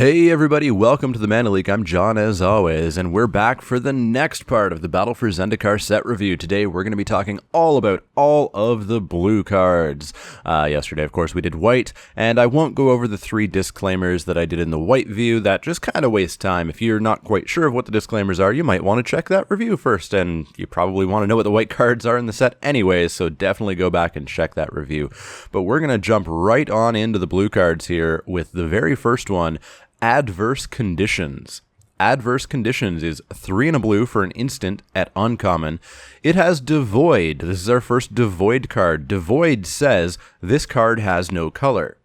Hey everybody, welcome to the Mana Leak. I'm John as always, and we're back for the next part of the Battle for Zendikar set review. Today we're going to be talking all about all of the blue cards. Yesterday, of course, we did white, and I won't go over the 3 disclaimers that I did in the white view. That just kind of wastes time. If you're not quite sure of what the disclaimers are, you might want to check that review first, and you probably want to know what the white cards are in the set anyways, so definitely go back and check that review. But we're going to jump right on into the blue cards here with the very first one, Adverse Conditions. Adverse Conditions is 3 and a blue for an instant at uncommon. It has Devoid. This is our first Devoid card. Devoid says this card has no color.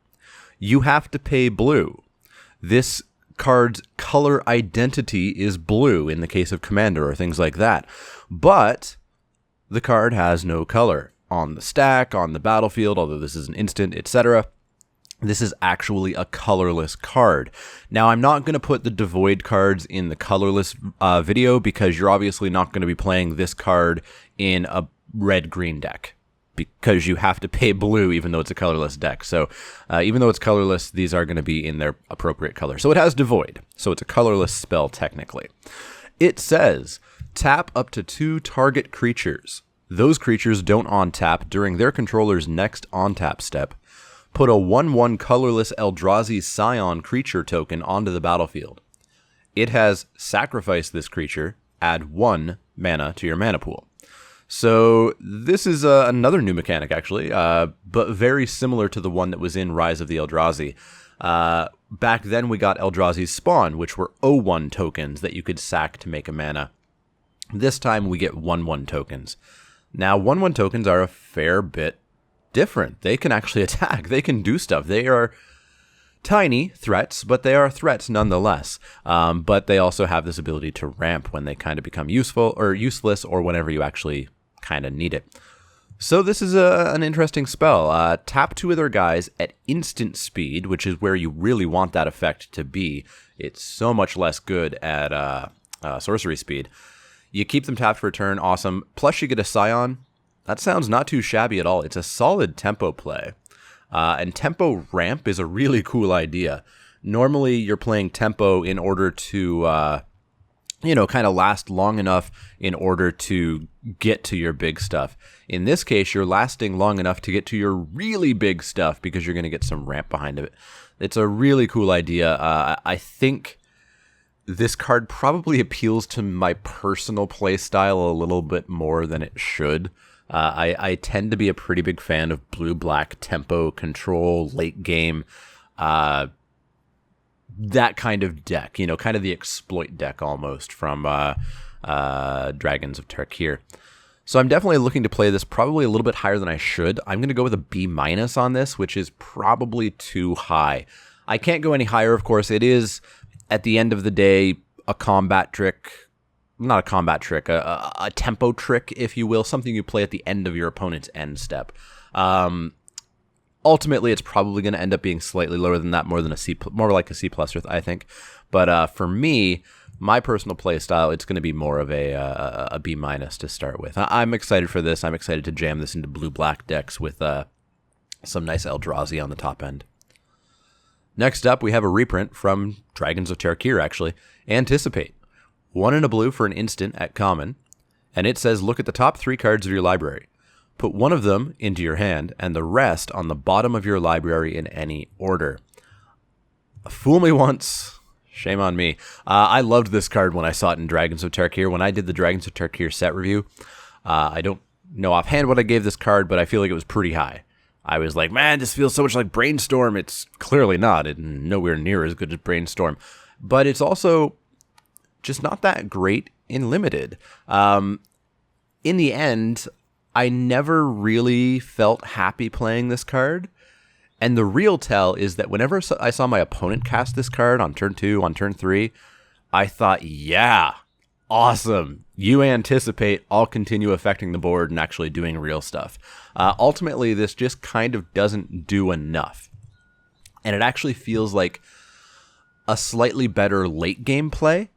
You have to pay blue. This card's color identity is blue in the case of Commander or things like that. But the card has no color. On the stack, on the battlefield, although this is an instant, etc., this is actually a colorless card. Now, I'm not going to put the Devoid cards in the colorless video because you're obviously not going to be playing this card in a red-green deck because you have to pay blue even though it's a colorless deck. So even though it's colorless, these are going to be in their appropriate color. So it has Devoid, so it's a colorless spell technically. It says, tap up to 2 target creatures. Those creatures don't on-tap during their controller's next on-tap step. Put a 1/1 colorless Eldrazi Scion creature token onto the battlefield. It has sacrificed this creature, add 1 mana to your mana pool. So this is another new mechanic, actually, but very similar to the one that was in Rise of the Eldrazi. Back then we got Eldrazi's Spawn, which were 0/1 tokens that you could sack to make a mana. This time we get 1/1 tokens. Now 1/1 tokens are a fair bit different. They can actually attack. They can do stuff. They are tiny threats, but they are threats nonetheless. But they also have this ability to ramp when they kind of become useful or useless or whenever you actually kind of need it. So this is an interesting spell. Tap 2 other guys at instant speed, which is where you really want that effect to be. It's so much less good at sorcery speed. You keep them tapped for a turn. Awesome. Plus you get a Scion. That sounds not too shabby at all. It's a solid tempo play. And tempo ramp is a really cool idea. Normally, you're playing tempo in order to, kind of last long enough in order to get to your big stuff. In this case, you're lasting long enough to get to your really big stuff because you're going to get some ramp behind it. It's a really cool idea. I think this card probably appeals to my personal play style a little bit more than it should. I tend to be a pretty big fan of blue-black tempo control, late game, that kind of deck, kind of the exploit deck almost from Dragons of Tarkir. So I'm definitely looking to play this probably a little bit higher than I should. I'm going to go with a B- on this, which is probably too high. I can't go any higher, of course. It is, at the end of the day, a combat trick. Not a combat trick, a tempo trick, if you will, something you play at the end of your opponent's end step. Ultimately, it's probably going to end up being slightly lower than that, more like a C+, I think. But for me, my personal play style, it's going to be more of a B- to start with. I'm excited for this. I'm excited to jam this into blue-black decks with some nice Eldrazi on the top end. Next up, we have a reprint from Dragons of Tarkir, actually. Anticipate. 1 and a blue for an instant at common, and it says look at the top 3 cards of your library. Put 1 of them into your hand, and the rest on the bottom of your library in any order. Fool me once, shame on me. I loved this card when I saw it in Dragons of Tarkir. When I did the Dragons of Tarkir set review, I don't know offhand what I gave this card, but I feel like it was pretty high. I was like, man, this feels so much like Brainstorm. It's clearly not. It's nowhere near as good as Brainstorm. But it's also just not that great in Limited. In the end, I never really felt happy playing this card. And the real tell is that whenever I saw my opponent cast this card on turn 2, on turn 3, I thought, yeah, awesome. You anticipate, I'll continue affecting the board and actually doing real stuff. Ultimately, this just kind of doesn't do enough. And it actually feels like a slightly better late game play.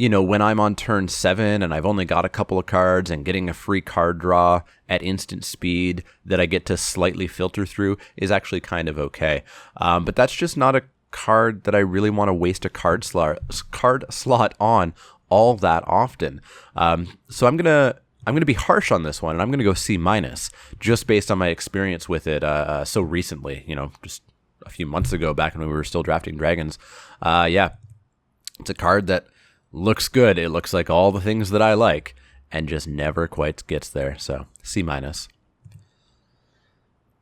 When I'm on turn 7 and I've only got a couple of cards and getting a free card draw at instant speed that I get to slightly filter through is actually kind of okay. But that's just not a card that I really want to waste a card slot on all that often. So I'm gonna be harsh on this one, and I'm gonna go C-, just based on my experience with it so recently. Just a few months ago, back when we were still drafting dragons. Yeah, it's a card that looks good. It looks like all the things that I like, and just never quite gets there. So C-.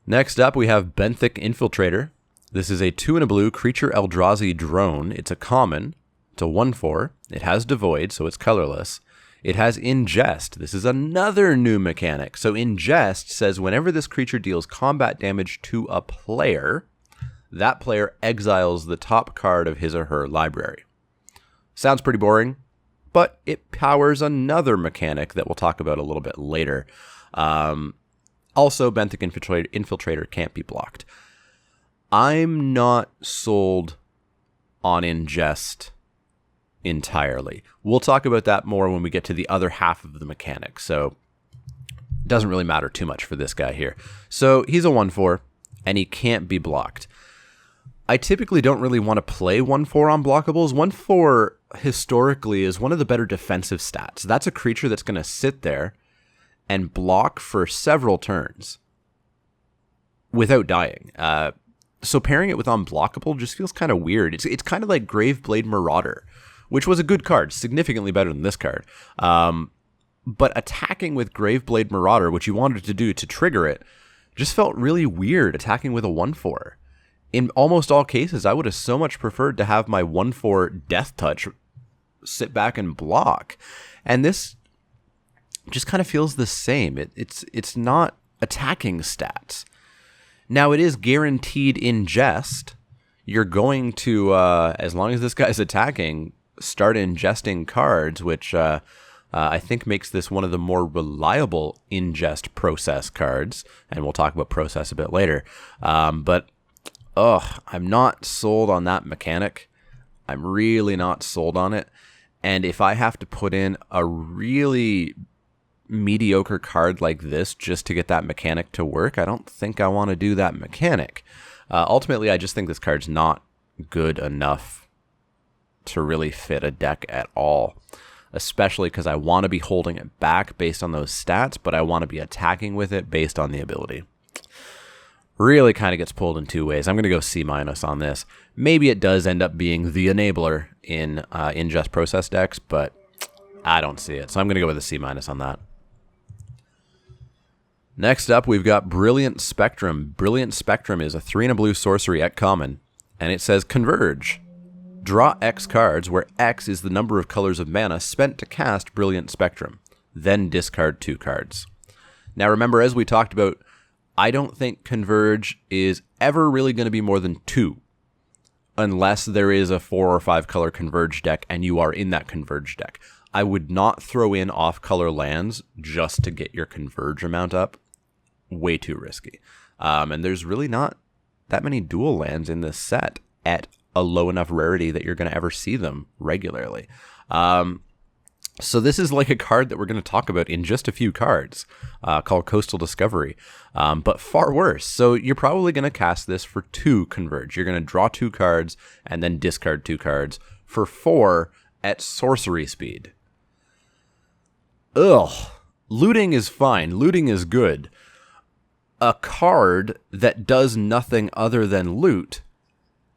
Next up, we have Benthic Infiltrator. This is a 2 and a blue creature Eldrazi Drone. It's a common. It's a 1/4. It has Devoid, so it's colorless. It has Ingest. This is another new mechanic. So Ingest says whenever this creature deals combat damage to a player, that player exiles the top card of his or her library. Sounds pretty boring, but it powers another mechanic that we'll talk about a little bit later. Also, Benthic Infiltrator can't be blocked. I'm not sold on Ingest entirely. We'll talk about that more when we get to the other half of the mechanic, so it doesn't really matter too much for this guy here. So he's a 1/4, and he can't be blocked. I typically don't really want to play 1/4 on blockables. 1/4 historically is one of the better defensive stats. That's a creature that's going to sit there and block for several turns without dying. So pairing it with Unblockable just feels kind of weird. It's kind of like Graveblade Marauder, which was a good card, significantly better than this card. But attacking with Graveblade Marauder, which you wanted to do to trigger it, just felt really weird attacking with a 1/4. In almost all cases, I would have so much preferred to have my 1/4 Death Touch sit back and block. And this just kind of feels the same. It's not attacking stats. Now, it is guaranteed Ingest. You're going to, as long as this guy's attacking, start ingesting cards, which I think makes this one of the more reliable ingest process cards. And we'll talk about process a bit later. But I'm not sold on that mechanic. I'm really not sold on it. And if I have to put in a really mediocre card like this just to get that mechanic to work, I don't think I want to do that mechanic. Ultimately, I just think this card's not good enough to really fit a deck at all, especially because I want to be holding it back based on those stats, but I want to be attacking with it based on the ability. Really kind of gets pulled in two ways. I'm going to go C- on this. Maybe it does end up being the enabler in ingest process decks, but I don't see it. So I'm going to go with a C- on that. Next up, we've got Brilliant Spectrum. Brilliant Spectrum is a 3 and a blue sorcery at common, and it says Converge. Draw X cards, where X is the number of colors of mana spent to cast Brilliant Spectrum. Then discard 2 cards. Now remember, as we talked about, I don't think Converge is ever really going to be more than 2, unless there is a 4 or 5 color Converge deck and you are in that Converge deck. I would not throw in off-color lands just to get your Converge amount up. Way too risky. And there's really not that many dual lands in this set at a low enough rarity that you're going to ever see them regularly. So this is like a card that we're going to talk about in just a few cards, called Coastal Discovery, but far worse. So you're probably going to cast this for 2 Converge. You're going to draw 2 cards and then discard 2 cards for 4 at sorcery speed. Ugh. Looting is fine. Looting is good. A card that does nothing other than loot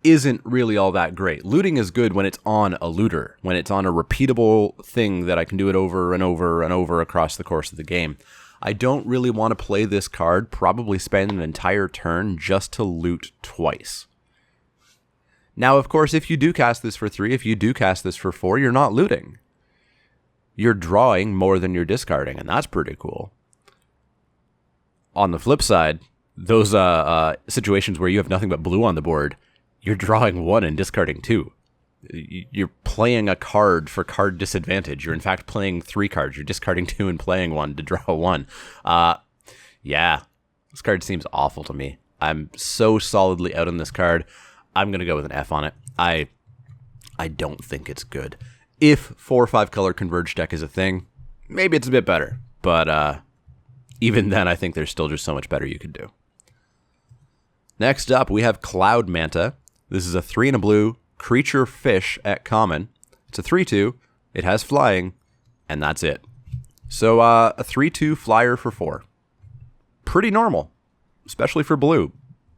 isn't really all that great. Looting is good when it's on a looter, when it's on a repeatable thing that I can do it over and over and over across the course of the game. I don't really want to play this card, probably spend an entire turn just to loot twice. Now, of course, if you do cast this for 3, if you do cast this for 4, you're not looting. You're drawing more than you're discarding, and that's pretty cool. On the flip side, those situations where you have nothing but blue on the board, you're drawing 1 and discarding 2. You're playing a card for card disadvantage. You're in fact playing 3 cards. You're discarding 2 and playing 1 to draw 1. Yeah, this card seems awful to me. I'm so solidly out on this card. I'm going to go with an F on it. I don't think it's good. If 4 or 5 color Converge deck is a thing, maybe it's a bit better. But even then, I think there's still just so much better you could do. Next up, we have Cloud Manta. This is a 3 and a blue creature fish at common. It's a 3/2. It has flying, and that's it. So a 3/2 flyer for 4. Pretty normal, especially for blue.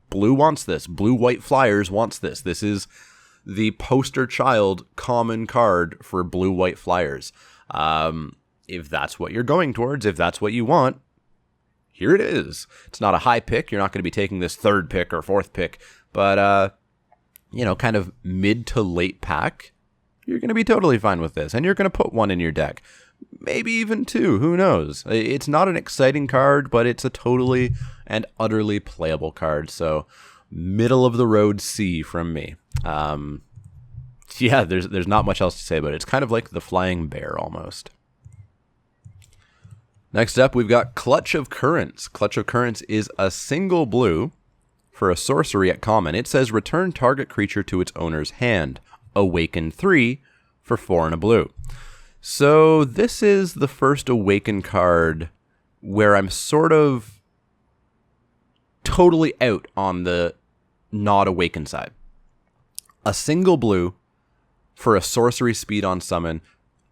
Blue wants this. Blue-white flyers wants this. This is the poster child common card for blue-white flyers. If that's what you're going towards, if that's what you want, here it is. It's not a high pick. You're not going to be taking this 3rd pick or 4th pick, but, kind of mid to late pack, you're going to be totally fine with this, and you're going to put 1 in your deck. Maybe even 2, who knows? It's not an exciting card, but it's a totally and utterly playable card, so middle of the road C from me. There's not much else to say about it. It's kind of like the Flying Bear almost. Next up, we've got Clutch of Currents. Clutch of Currents is a single blue for a sorcery at common. It says return target creature to its owner's hand. Awaken 3 for 4 and a blue. So this is the first Awaken card where I'm sort of totally out on the not Awaken side. A single blue for a sorcery speed on summon,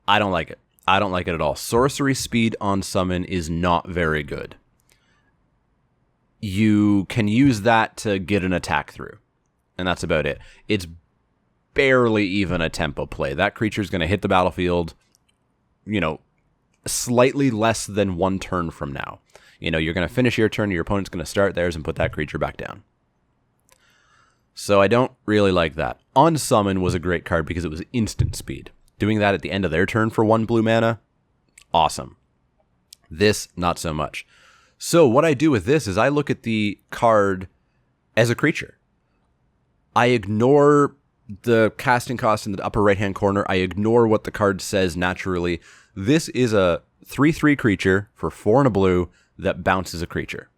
I don't like it. I don't like it at all. Sorcery speed on summon is not very good. You can use that to get an attack through, and that's about it. It's barely even a tempo play. That creature's going to hit the battlefield, slightly less than 1 turn from now. You're going to finish your turn, your opponent's going to start theirs and put that creature back down. So I don't really like that. On summon was a great card because it was instant speed. Doing that at the end of their turn for 1 blue mana, awesome. This, not so much. So what I do with this is I look at the card as a creature. I ignore the casting cost in the upper right-hand corner. I ignore what the card says naturally. This is a 3/3 creature for 4 and a blue that bounces a creature.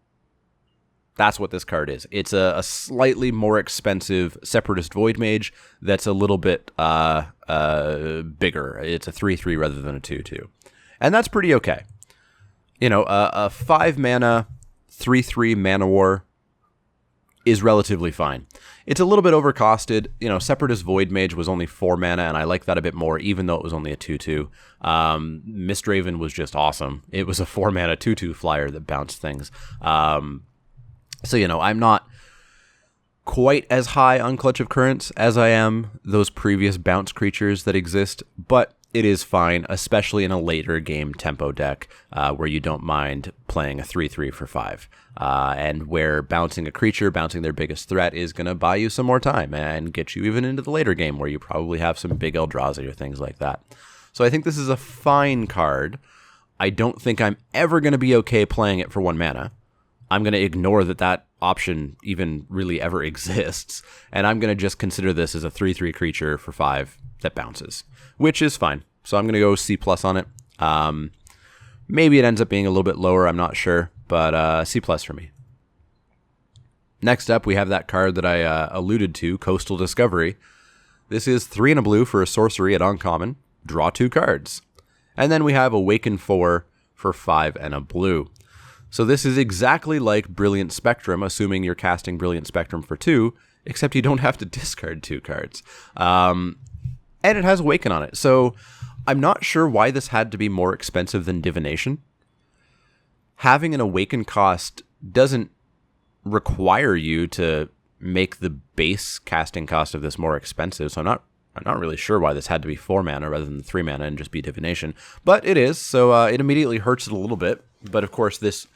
That's what this card is. It's a slightly more expensive Separatist Void Mage that's a little bit bigger. It's a 3/3 rather than a 2/2. And that's pretty okay. A 5 mana, 3/3 Mana War is relatively fine. It's a little bit overcosted. Separatist Void Mage was only 4 mana, and I like that a bit more, even though it was only a 2/2. Mistraven was just awesome. It was a 4 mana 2/2 flyer that bounced things. So, I'm not quite as high on Clutch of Currents as I am those previous bounce creatures that exist, but it is fine, especially in a later game tempo deck where you don't mind playing a 3/3 for 5, and where bouncing a creature, bouncing their biggest threat, is going to buy you some more time and get you even into the later game where you probably have some big Eldrazi or things like that. So I think this is a fine card. I don't think I'm ever going to be okay playing it for 1 mana. I'm going to ignore that option even really ever exists, and I'm going to just consider this as a 3/3 creature for 5 that bounces, which is fine. So I'm going to go C+ on it. Maybe it ends up being a little bit lower, I'm not sure, but C+ for me. Next up, we have that card that I alluded to, Coastal Discovery. This is 3 and a blue for a sorcery at uncommon. Draw 2 cards. And then we have Awaken 4 for 5 and a blue. So this is exactly like Brilliant Spectrum, assuming you're casting Brilliant Spectrum for 2, except you don't have to discard 2 cards. And it has Awaken on it. So I'm not sure why this had to be more expensive than Divination. Having an Awaken cost doesn't require you to make the base casting cost of this more expensive, so I'm not really sure why this had to be 4 mana rather than 3 mana and just be Divination. But it is, so it immediately hurts it a little bit. But of course, this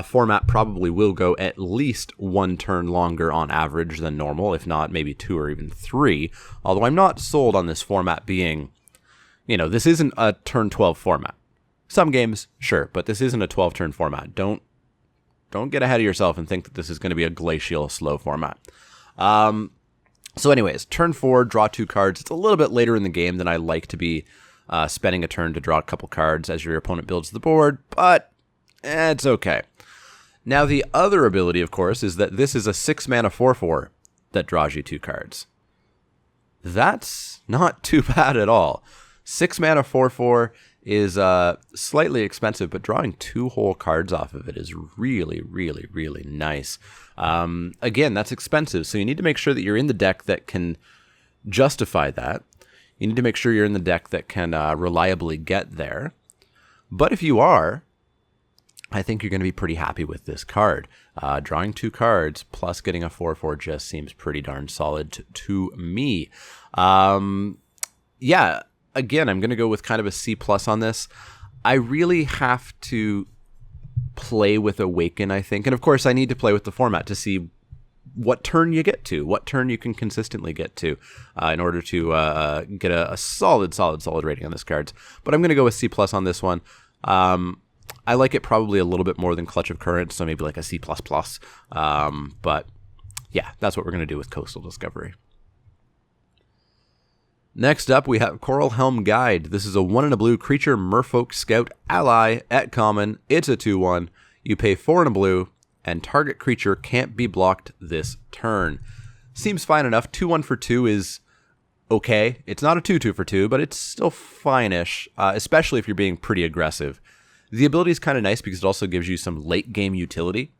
format probably will go at least 1 turn longer on average than normal, if not maybe 2 or even 3. Although I'm not sold on this format being, this isn't a turn 12 format. Some games, sure, but this isn't a 12-turn format. Don't get ahead of yourself and think that this is going to be a glacial slow format. So anyways, turn 4, draw 2 cards. It's a little bit later in the game than I like to be spending a turn to draw a couple cards as your opponent builds the board, but it's okay. Now, the other ability, of course, is that this is a 6 mana 4/4 that draws you 2 cards. That's not too bad at all. 6 mana 4/4 is slightly expensive, but drawing 2 whole cards off of it is really, really, really nice. Again, that's expensive, so you need to make sure that you're in the deck that can justify that. You need to make sure you're in the deck that can reliably get there. But if you are, I think you're going to be pretty happy with this card. Drawing 2 cards plus getting a 4/4 just seems pretty darn solid to me. Yeah, again, I'm going to go with kind of a C+ on this. I really have to play with Awaken, I think. And of course, I need to play with the format to see what turn you get to, what turn you can consistently get to in order to get a solid rating on this card. But I'm going to go with C+ on this one. I like it probably a little bit more than Clutch of Currents, so maybe like a C++. But yeah, that's what we're going to do with Coastal Discovery. Next up, we have Coral Helm Guide. This is a 1 and a blue creature Merfolk Scout ally at common. It's a 2/1. You pay 4 and a blue, and target creature can't be blocked this turn. Seems fine enough. 2/1 for 2 is okay. It's not a 2/2 for 2, but it's still fine-ish, especially if you're being pretty aggressive. The ability is kind of nice because it also gives you some late game utility.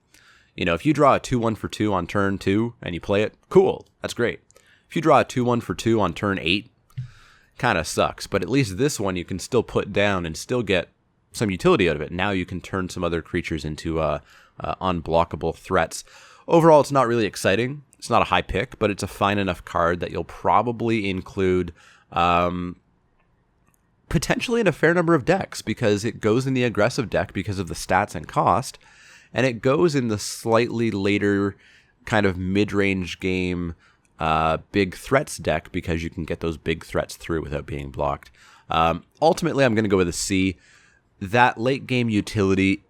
You know, if you draw a 2/1 for 2 on turn 2 and you play it, cool, that's great. If you draw a 2/1 for 2 on turn 8, kind of sucks, but at least this one you can still put down and still get some utility out of it. Now you can turn some other creatures into unblockable threats. Overall, it's not really exciting. It's not a high pick, but it's a fine enough card that you'll probably include potentially in a fair number of decks, because it goes in the aggressive deck because of the stats and cost, and it goes in the slightly later kind of mid-range game big threats deck because you can get those big threats through without being blocked. Ultimately, I'm going to go with a C. That late game utility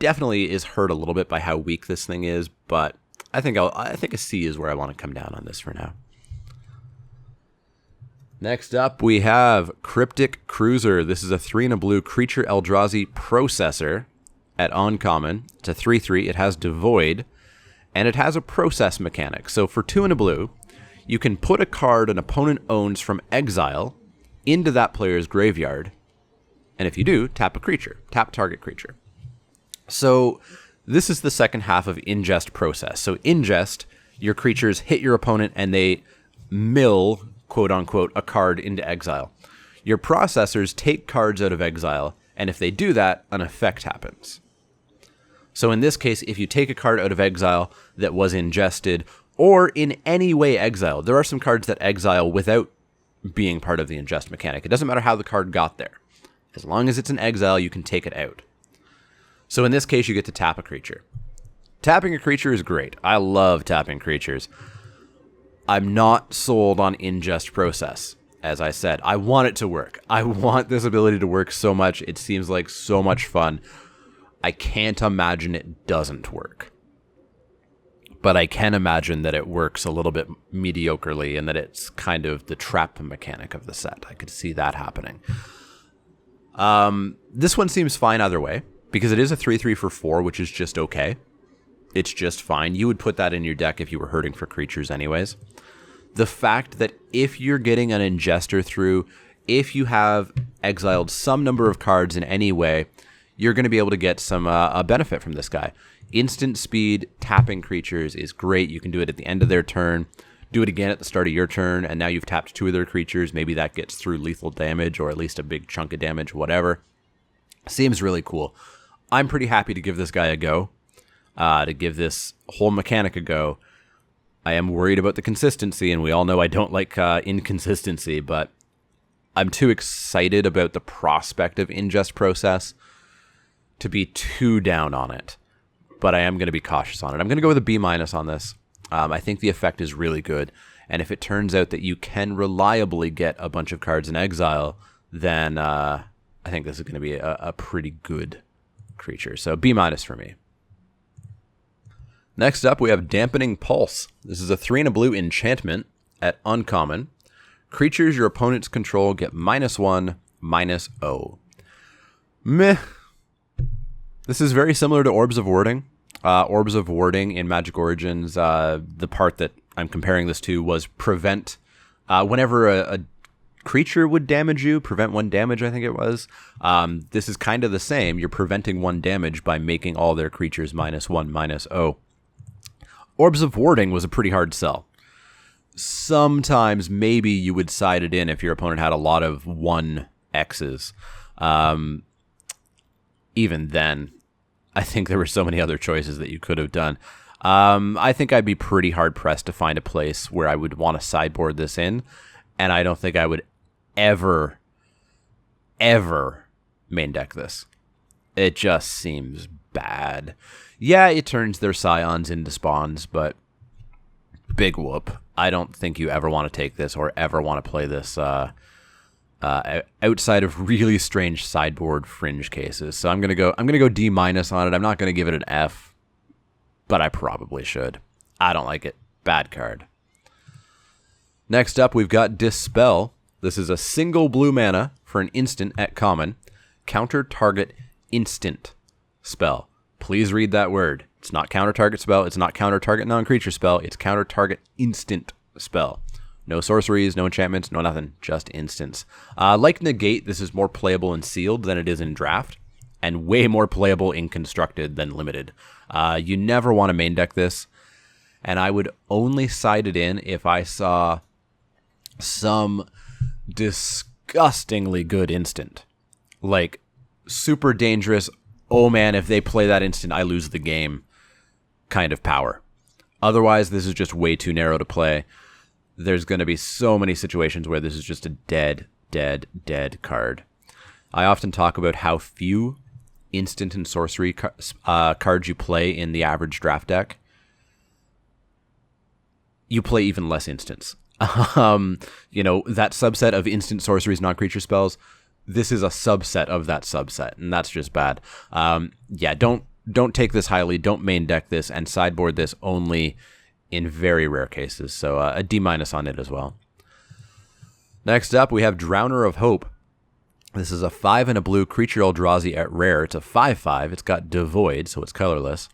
definitely is hurt a little bit by how weak this thing is, but I think a C is where I want to come down on this for now. Next up, we have Cryptic Cruiser. This is a 3 and a blue creature Eldrazi Processor at uncommon. It's a 3/3. It has Devoid, and it has a process mechanic. So for 2 and a blue, you can put a card an opponent owns from exile into that player's graveyard, and if you do, tap a creature, tap target creature. So this is the second half of Ingest Process. So Ingest, your creatures hit your opponent and they mill, quote unquote, a card into exile. Your processors take cards out of exile, and if they do that, an effect happens. So in this case, if you take a card out of exile that was ingested or in any way exiled, there are some cards that exile without being part of the ingest mechanic. It doesn't matter how the card got there. As long as it's in exile, you can take it out. So in this case, you get to tap a creature. Tapping a creature is great. I love tapping creatures. I'm not sold on Ingest Process. As I said, I want it to work. I want this ability to work so much. It seems like so much fun. I can't imagine it doesn't work. But I can imagine that it works a little bit mediocrely and that it's kind of the trap mechanic of the set. I could see that happening. This one seems fine either way, because it is a 3/3 for 4, which is just okay. It's just fine. You would put that in your deck if you were hurting for creatures anyways. The fact that if you're getting an ingester through, if you have exiled some number of cards in any way, you're going to be able to get some a benefit from this guy. Instant speed, tapping creatures is great. You can do it at the end of their turn, do it again at the start of your turn, and now you've tapped 2 of their creatures. Maybe that gets through lethal damage or at least a big chunk of damage, whatever. Seems really cool. I'm pretty happy to give this guy a go, to give this whole mechanic a go. I am worried about the consistency, and we all know I don't like inconsistency, but I'm too excited about the prospect of Ingest Process to be too down on it. But I am going to be cautious on it. I'm going to go with a B- on this. I think the effect is really good, and if it turns out that you can reliably get a bunch of cards in exile, then I think this is going to be a pretty good creature. So B- for me. Next up, we have Dampening Pulse. This is a 3 and a blue enchantment at uncommon. Creatures your opponents control get -1/-0. Meh. This is very similar to Orbs of Warding. Orbs of Warding in Magic Origins, the part that I'm comparing this to was prevent whenever a creature would damage you, prevent 1 damage, I think it was. This is kind of the same. You're preventing 1 damage by making all their creatures -1, -0. Orbs of Warding was a pretty hard sell. Sometimes maybe you would side it in if your opponent had a lot of 1Xs. Even then, I think there were so many other choices that you could have done. I think I'd be pretty hard-pressed to find a place where I would want to sideboard this in, and I don't think I would ever main deck this. It just seems bad. Yeah, it turns their Scions into spawns, but big whoop. I don't think you ever want to take this or ever want to play this outside of really strange sideboard fringe cases. So I'm gonna go D- on it. I'm not gonna give it an F, but I probably should. I don't like it. Bad card. Next up, we've got Dispel. This is a single blue mana for an instant at common. Counter target instant spell. Please read that word. It's not counter target spell. It's not counter target non-creature spell. It's counter target instant spell. No sorceries, no enchantments, no nothing. Just instants. Like Negate, this is more playable in Sealed than it is in Draft, and way more playable in Constructed than Limited. You never want to main deck this, and I would only side it in if I saw some disgustingly good instant. Like, super dangerous, oh man, if they play that instant, I lose the game kind of power. Otherwise, this is just way too narrow to play. There's going to be so many situations where this is just a dead card. I often talk about how few instant and sorcery cards you play in the average draft deck. You play even less instants. That subset of instant sorceries, non-creature spells, this is a subset of that subset, and that's just bad. Don't take this highly, don't main deck this, and sideboard this only in very rare cases. So a D- on it as well. Next up, we have Drowner of Hope. This is a 5 and a blue creature Eldrazi at rare. It's a 5/5. It's got Devoid, so it's colorless.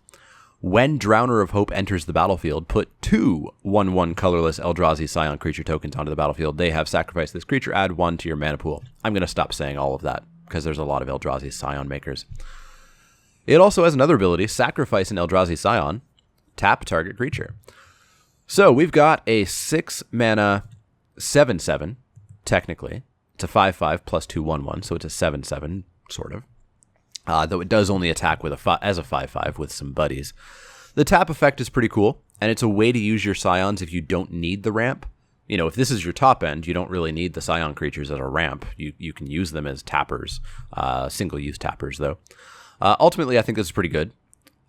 When Drowner of Hope enters the battlefield, put 2 1/1 colorless Eldrazi Scion creature tokens onto the battlefield. They have sacrificed this creature. Add 1 to your mana pool. I'm going to stop saying all of that because there's a lot of Eldrazi Scion makers. It also has another ability, sacrifice an Eldrazi Scion, tap target creature. So we've got a 6 mana 7/7, technically. It's a 5/5 plus 2 1/1, so it's a 7/7, sort of. Though it does only attack with as a 5/5 with some buddies. The tap effect is pretty cool, and it's a way to use your Scions if you don't need the ramp. You know, if this is your top end, you don't really need the Scion creatures as a ramp. You can use them as tappers, single-use tappers, though. Ultimately, I think this is pretty good.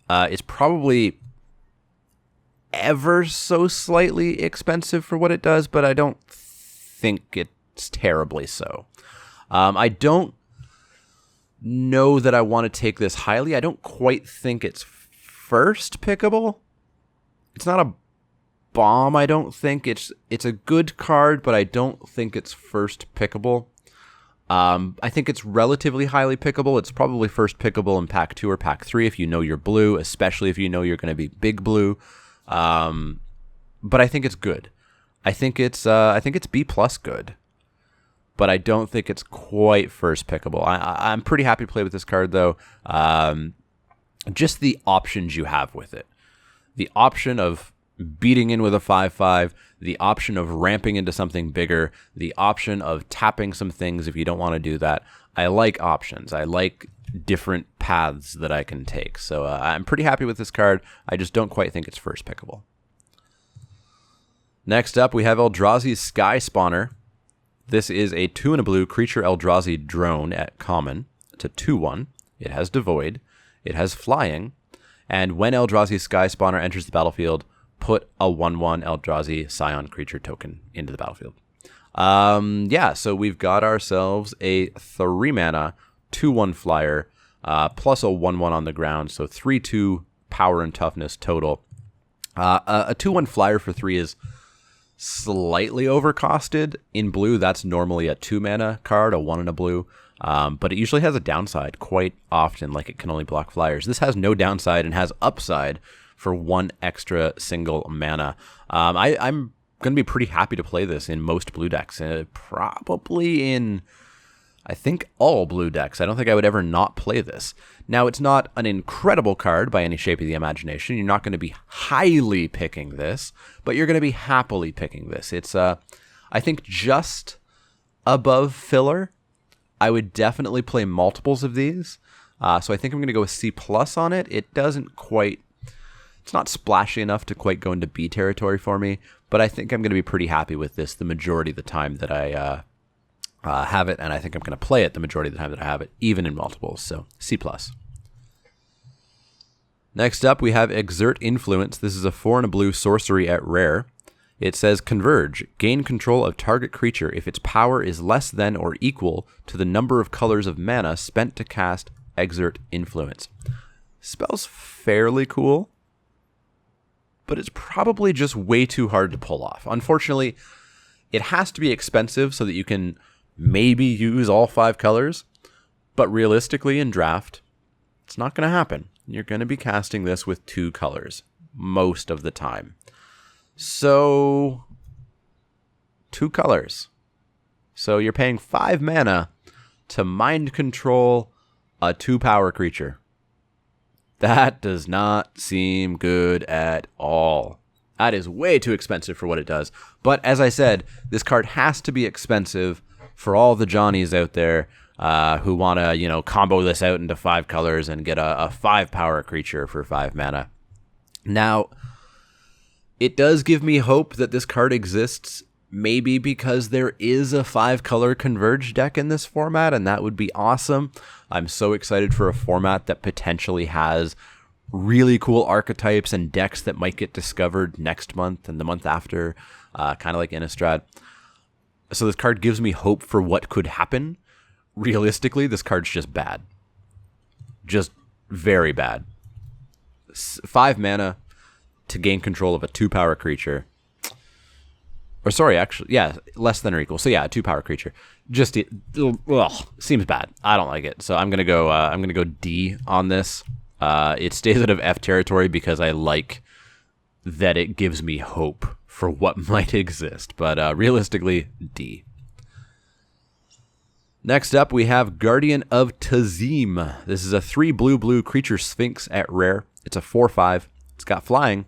It's probably ever so slightly expensive for what it does, but I don't think it's terribly so. I don't know that I want to take this highly. I don't quite think it's first pickable. It's not a bomb, I don't think. It's a good card, but I don't think it's first pickable. I think it's relatively highly pickable. It's probably first pickable in pack 2 or pack 3 if you know you're blue, especially if you know you're going to be big blue. But I think it's good. I think it's B+ good. But I don't think it's quite first pickable. I'm pretty happy to play with this card, though. Just the options you have with it. The option of beating in with a 5/5, the option of ramping into something bigger, the option of tapping some things if you don't want to do that. I like options. I like different paths that I can take. So I'm pretty happy with this card. I just don't quite think it's first pickable. Next up, we have Eldrazi Sky Spawner. This is a 2 and a blue creature Eldrazi drone at common. It's a 2/1. It has Devoid. It has Flying. And when Eldrazi Sky Spawner enters the battlefield, put a 1/1 Eldrazi Scion creature token into the battlefield. So we've got ourselves a 3 mana, 2/1 flyer, plus a 1/1 on the ground. So 3/2 power and toughness total. A 2/1 flyer for 3 is slightly overcosted. In blue, that's normally a 2 mana card, a 1 and a blue. But it usually has a downside quite often, like it can only block flyers. This has no downside and has upside for 1 extra single mana. I'm going to be pretty happy to play this in most blue decks. Probably in, I think, all blue decks. I don't think I would ever not play this. Now, it's not an incredible card by any shape of the imagination. You're not going to be highly picking this, but you're going to be happily picking this. It's, I think, just above filler. I would definitely play multiples of these. So I think I'm going to go with C+ on it. It doesn't quite... It's not splashy enough to quite go into B territory for me, but I think I'm going to be pretty happy with this the majority of the time that I have it, and I think I'm going to play it the majority of the time that I have it, even in multiples, so C+. Next up, we have Exaggerate Influence. This is a 4 and a blue sorcery at rare. It says, Converge. Gain control of target creature if its power is less than or equal to the number of colors of mana spent to cast Exaggerate Influence. Spell's fairly cool, but it's probably just way too hard to pull off. Unfortunately, it has to be expensive so that you can maybe use all 5 colors, but realistically in draft, it's not going to happen. You're going to be casting this with 2 colors most of the time. So, 2 colors. So you're paying 5 mana to mind control a 2-power creature. That does not seem good at all. That is way too expensive for what it does. But as I said, this card has to be expensive for all the Johnnies out there who want to, combo this out into 5 colors and get a 5-power creature for 5 mana. Now, it does give me hope that this card exists, maybe because there is a 5-color Converge deck in this format, and that would be awesome. I'm so excited for a format that potentially has really cool archetypes and decks that might get discovered next month and the month after, kind of like Innistrad. So this card gives me hope for what could happen. Realistically, this card's just bad. Just very bad. 5 mana to gain control of a 2-power creature. Or sorry, actually, yeah, less than or equal. So yeah, a 2-power creature. Just seems bad. I don't like it. So I'm gonna go D on this. It stays out of F territory because I like that it gives me hope for what might exist. But realistically, D. Next up, we have Guardian of Tazim. This is a 3 blue creature Sphinx at rare. It's a 4/5. It's got flying.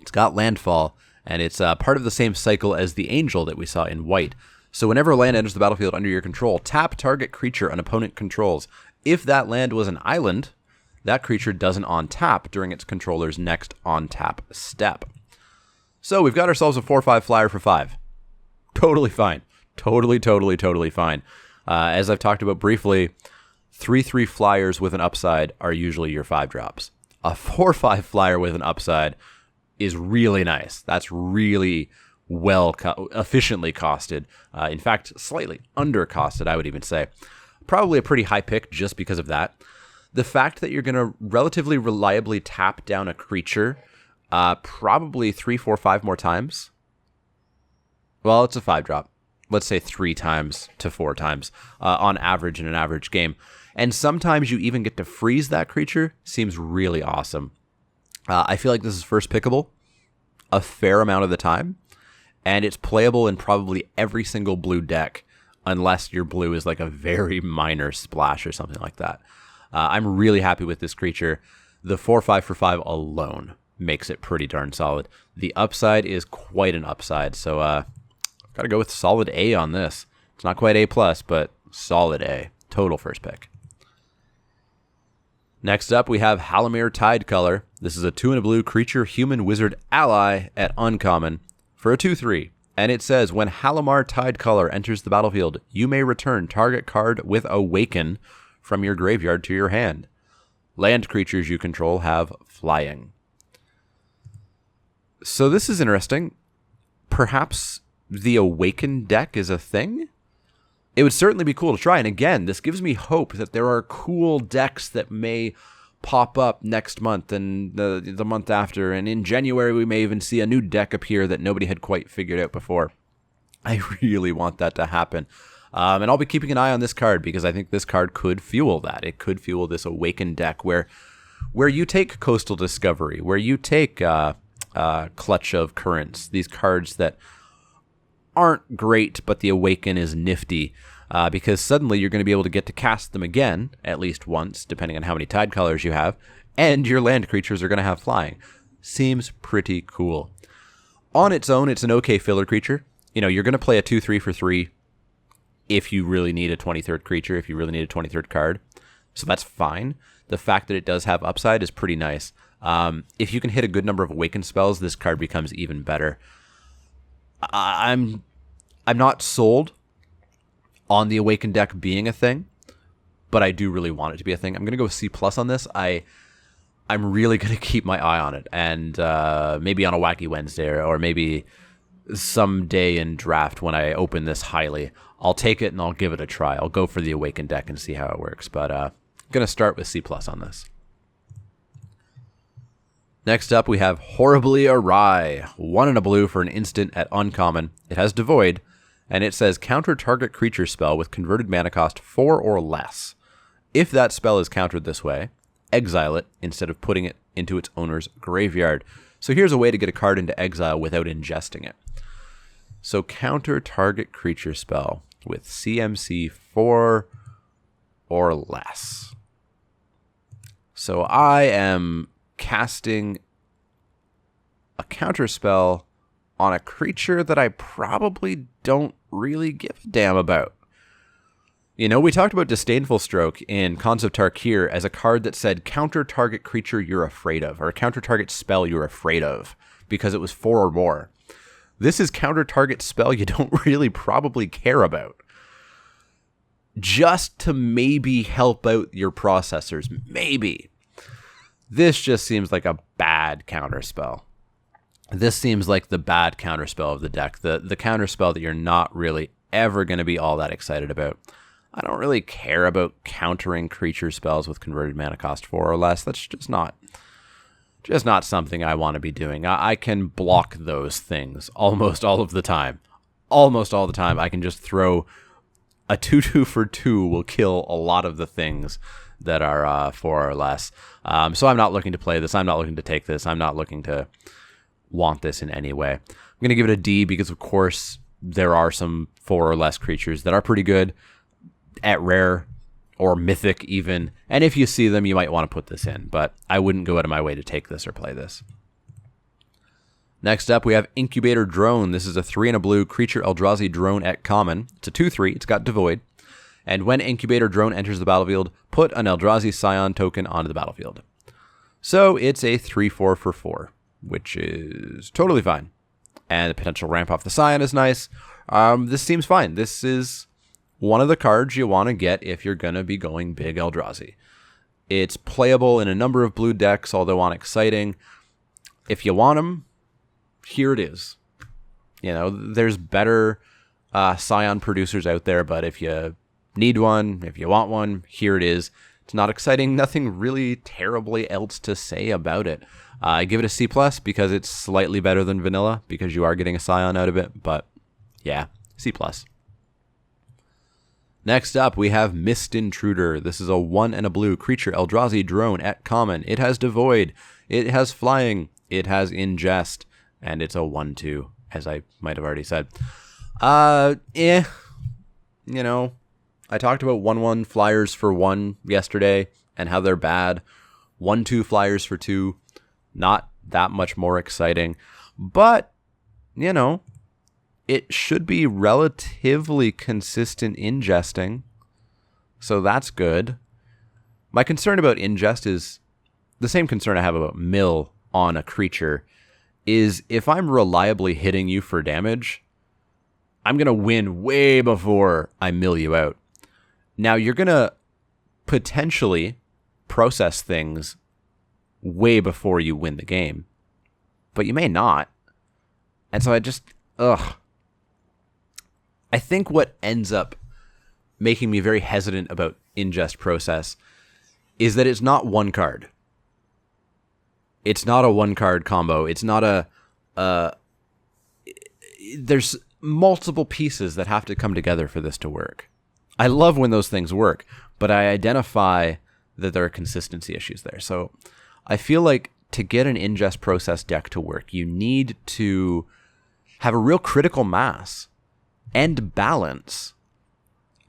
It's got landfall. And it's part of the same cycle as the Angel that we saw in white. So whenever a land enters the battlefield under your control, tap target creature an opponent controls. If that land was an island, that creature doesn't on-tap during its controller's next on-tap step. So we've got ourselves a 4/5 flyer for 5. Totally fine. Totally fine. As I've talked about briefly, 3/3 flyers with an upside are usually your 5-drops. A 4/5 flyer with an upside is really nice. That's really efficiently costed. In fact, slightly under-costed, I would even say. Probably a pretty high pick just because of that. The fact that you're going to relatively reliably tap down a creature probably 3, 4, 5 more times. Well, it's a 5-drop. Let's say 3 times to 4 times on average in an average game. And sometimes you even get to freeze that creature. Seems really awesome. I feel like this is first pickable a fair amount of the time, and it's playable in probably every single blue deck, unless your blue is like a very minor splash or something like that. I'm really happy with this creature. The 4/5 for 5 alone makes it pretty darn solid. The upside is quite an upside, so I've got to go with solid A on this. It's not quite A+, but solid A. Total first pick. Next up, we have Halimir Tidecolor. This is a 2 and a blue creature human wizard ally at uncommon for a 2/3. And it says, when Halimir Tidecolor enters the battlefield, you may return target card with Awaken from your graveyard to your hand. Land creatures you control have flying. So this is interesting. Perhaps the Awaken deck is a thing? It would certainly be cool to try. And again, this gives me hope that there are cool decks that may pop up next month and the month after. And in January, we may even see a new deck appear that nobody had quite figured out before. I really want that to happen. And I'll be keeping an eye on this card because I think this card could fuel that. It could fuel this Awaken deck where you take Coastal Discovery, where you take clutch of currents. These cards that aren't great, but the Awaken is nifty, because suddenly you're going to be able to get to cast them again, at least once, depending on how many Tide Colors you have, and your land creatures are going to have flying. Seems pretty cool. On its own, it's an okay filler creature. You know, you're going to play a 2/3 for 3 if you really need a 23rd creature, if you really need a 23rd card. So that's fine. The fact that it does have upside is pretty nice. If you can hit a good number of Awaken spells, this card becomes even better. I'm not sold on the Awaken deck being a thing, but I do really want it to be a thing. I'm going to go C+ on this. I'm really going to keep my eye on it, and maybe on a Wacky Wednesday or maybe someday in draft when I open this highly, I'll take it and I'll give it a try. I'll go for the Awaken deck and see how it works, but I'm going to start with C+ on this. Next up, we have Horribly Awry. 1 and a blue for an instant at uncommon. It has Devoid, and it says counter target creature spell with converted mana cost 4 or less. If that spell is countered this way, exile it instead of putting it into its owner's graveyard. So here's a way to get a card into exile without ingesting it. So counter target creature spell with CMC 4 or less. So I am casting a counter spell on a creature that I probably don't really give a damn about. You know, we talked about Disdainful Stroke in Khans of Tarkir as a card that said counter target creature you're afraid of, or counter target spell you're afraid of, because it was 4 or more. This is counter target spell you don't really probably care about. Just to maybe help out your processors, maybe. This just seems like a bad counterspell. This seems like the bad counterspell of the deck. The counterspell that you're not really ever going to be all that excited about. I don't really care about countering creature spells with converted mana cost 4 or less. That's just not something I want to be doing. I can block those things almost all of the time. Almost all the time. I can just throw a 2/2 for 2 will kill a lot of the things that are 4 or less. So I'm not looking to play this. I'm not looking to take this. I'm not looking to want this in any way. I'm going to give it a D because, of course, there are some 4 or less creatures that are pretty good at rare or mythic even. And if you see them, you might want to put this in. But I wouldn't go out of my way to take this or play this. Next up, we have Incubator Drone. This is a 3 and a blue creature Eldrazi Drone at common. It's a 2/3. It's got Devoid. And when Incubator Drone enters the battlefield, put an Eldrazi Scion token onto the battlefield. So it's a 3/4 for 4, which is totally fine. And the potential ramp off the Scion is nice. This seems fine. This is one of the cards you want to get if you're going to be going big Eldrazi. It's playable in a number of blue decks, although unexciting. If you want them, here it is. You know, there's better Scion producers out there, but if you need one, if you want one, here it is. It's not exciting. Nothing really terribly else to say about it. I give it a C+ because it's slightly better than vanilla, because you are getting a Scion out of it. But yeah, C+. Next up, we have Mist Intruder. This is a 1 and a blue creature Eldrazi Drone at common. It has Devoid. It has Flying. It has Ingest. And it's a 1/2, as I might have already said. You know, I talked about 1/1 flyers for 1 yesterday and how they're bad. 1/2 flyers for 2, not that much more exciting. But, you know, it should be relatively consistent ingesting. So that's good. My concern about ingest is the same concern I have about mill on a creature, is if I'm reliably hitting you for damage, I'm going to win way before I mill you out. Now, you're going to potentially process things way before you win the game, but you may not. And so I think what ends up making me very hesitant about ingest process is that it's not one card. It's not a one-card combo. It's not there's multiple pieces that have to come together for this to work. I love when those things work, but I identify that there are consistency issues there. So I feel like to get an ingest process deck to work, you need to have a real critical mass and balance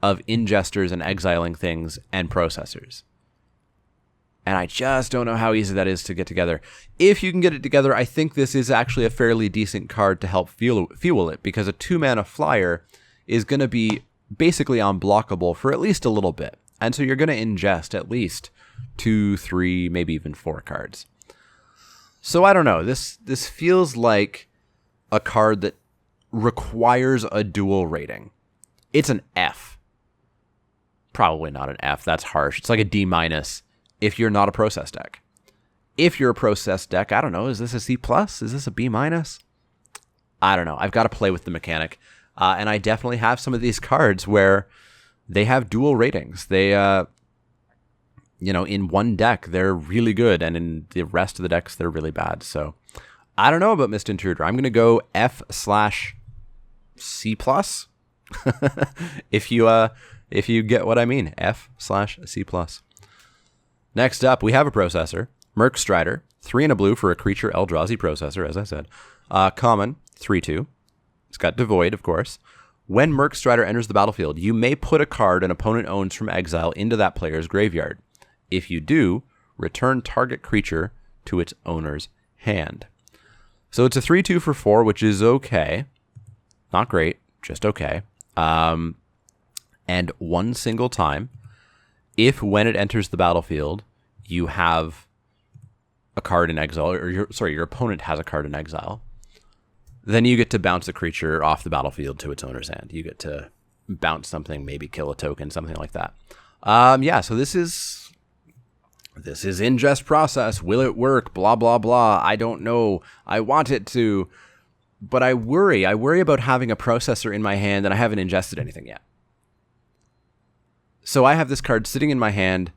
of ingesters and exiling things and processors. And I just don't know how easy that is to get together. If you can get it together, I think this is actually a fairly decent card to help fuel it, because a 2-mana flyer is going to be basically unblockable for at least a little bit. And so you're going to ingest at least 2, 3, maybe even 4 cards. So I don't know. This feels like a card that requires a dual rating. It's an F. Probably not an F. That's harsh. It's like a D- if you're not a process deck. If you're a process deck, I don't know. Is this a C+? Is this a B-? I don't know. I've got to play with the mechanic. And I definitely have some of these cards where they have dual ratings. They, in one deck, they're really good, and in the rest of the decks, they're really bad. So I don't know about Mist Intruder. I'm going to go F/C+. if you get what I mean, F/C+. Next up, we have a processor, Murk Strider, 3 and a blue for a creature Eldrazi Processor, as I said. Common, 3/2. It's got Devoid, of course. When Murk Strider enters the battlefield, you may put a card an opponent owns from exile into that player's graveyard. If you do, return target creature to its owner's hand. So it's a 3/2 for 4, which is okay. Not great, just okay. And one single time, if when it enters the battlefield, you have a card in exile, or your opponent has a card in exile, then you get to bounce a creature off the battlefield to its owner's hand. You get to bounce something, maybe kill a token, something like that. So this is ingest process. Will it work? Blah, blah, blah. I don't know. I want it to, but I worry. I worry about having a processor in my hand and I haven't ingested anything yet. So I have this card sitting in my hand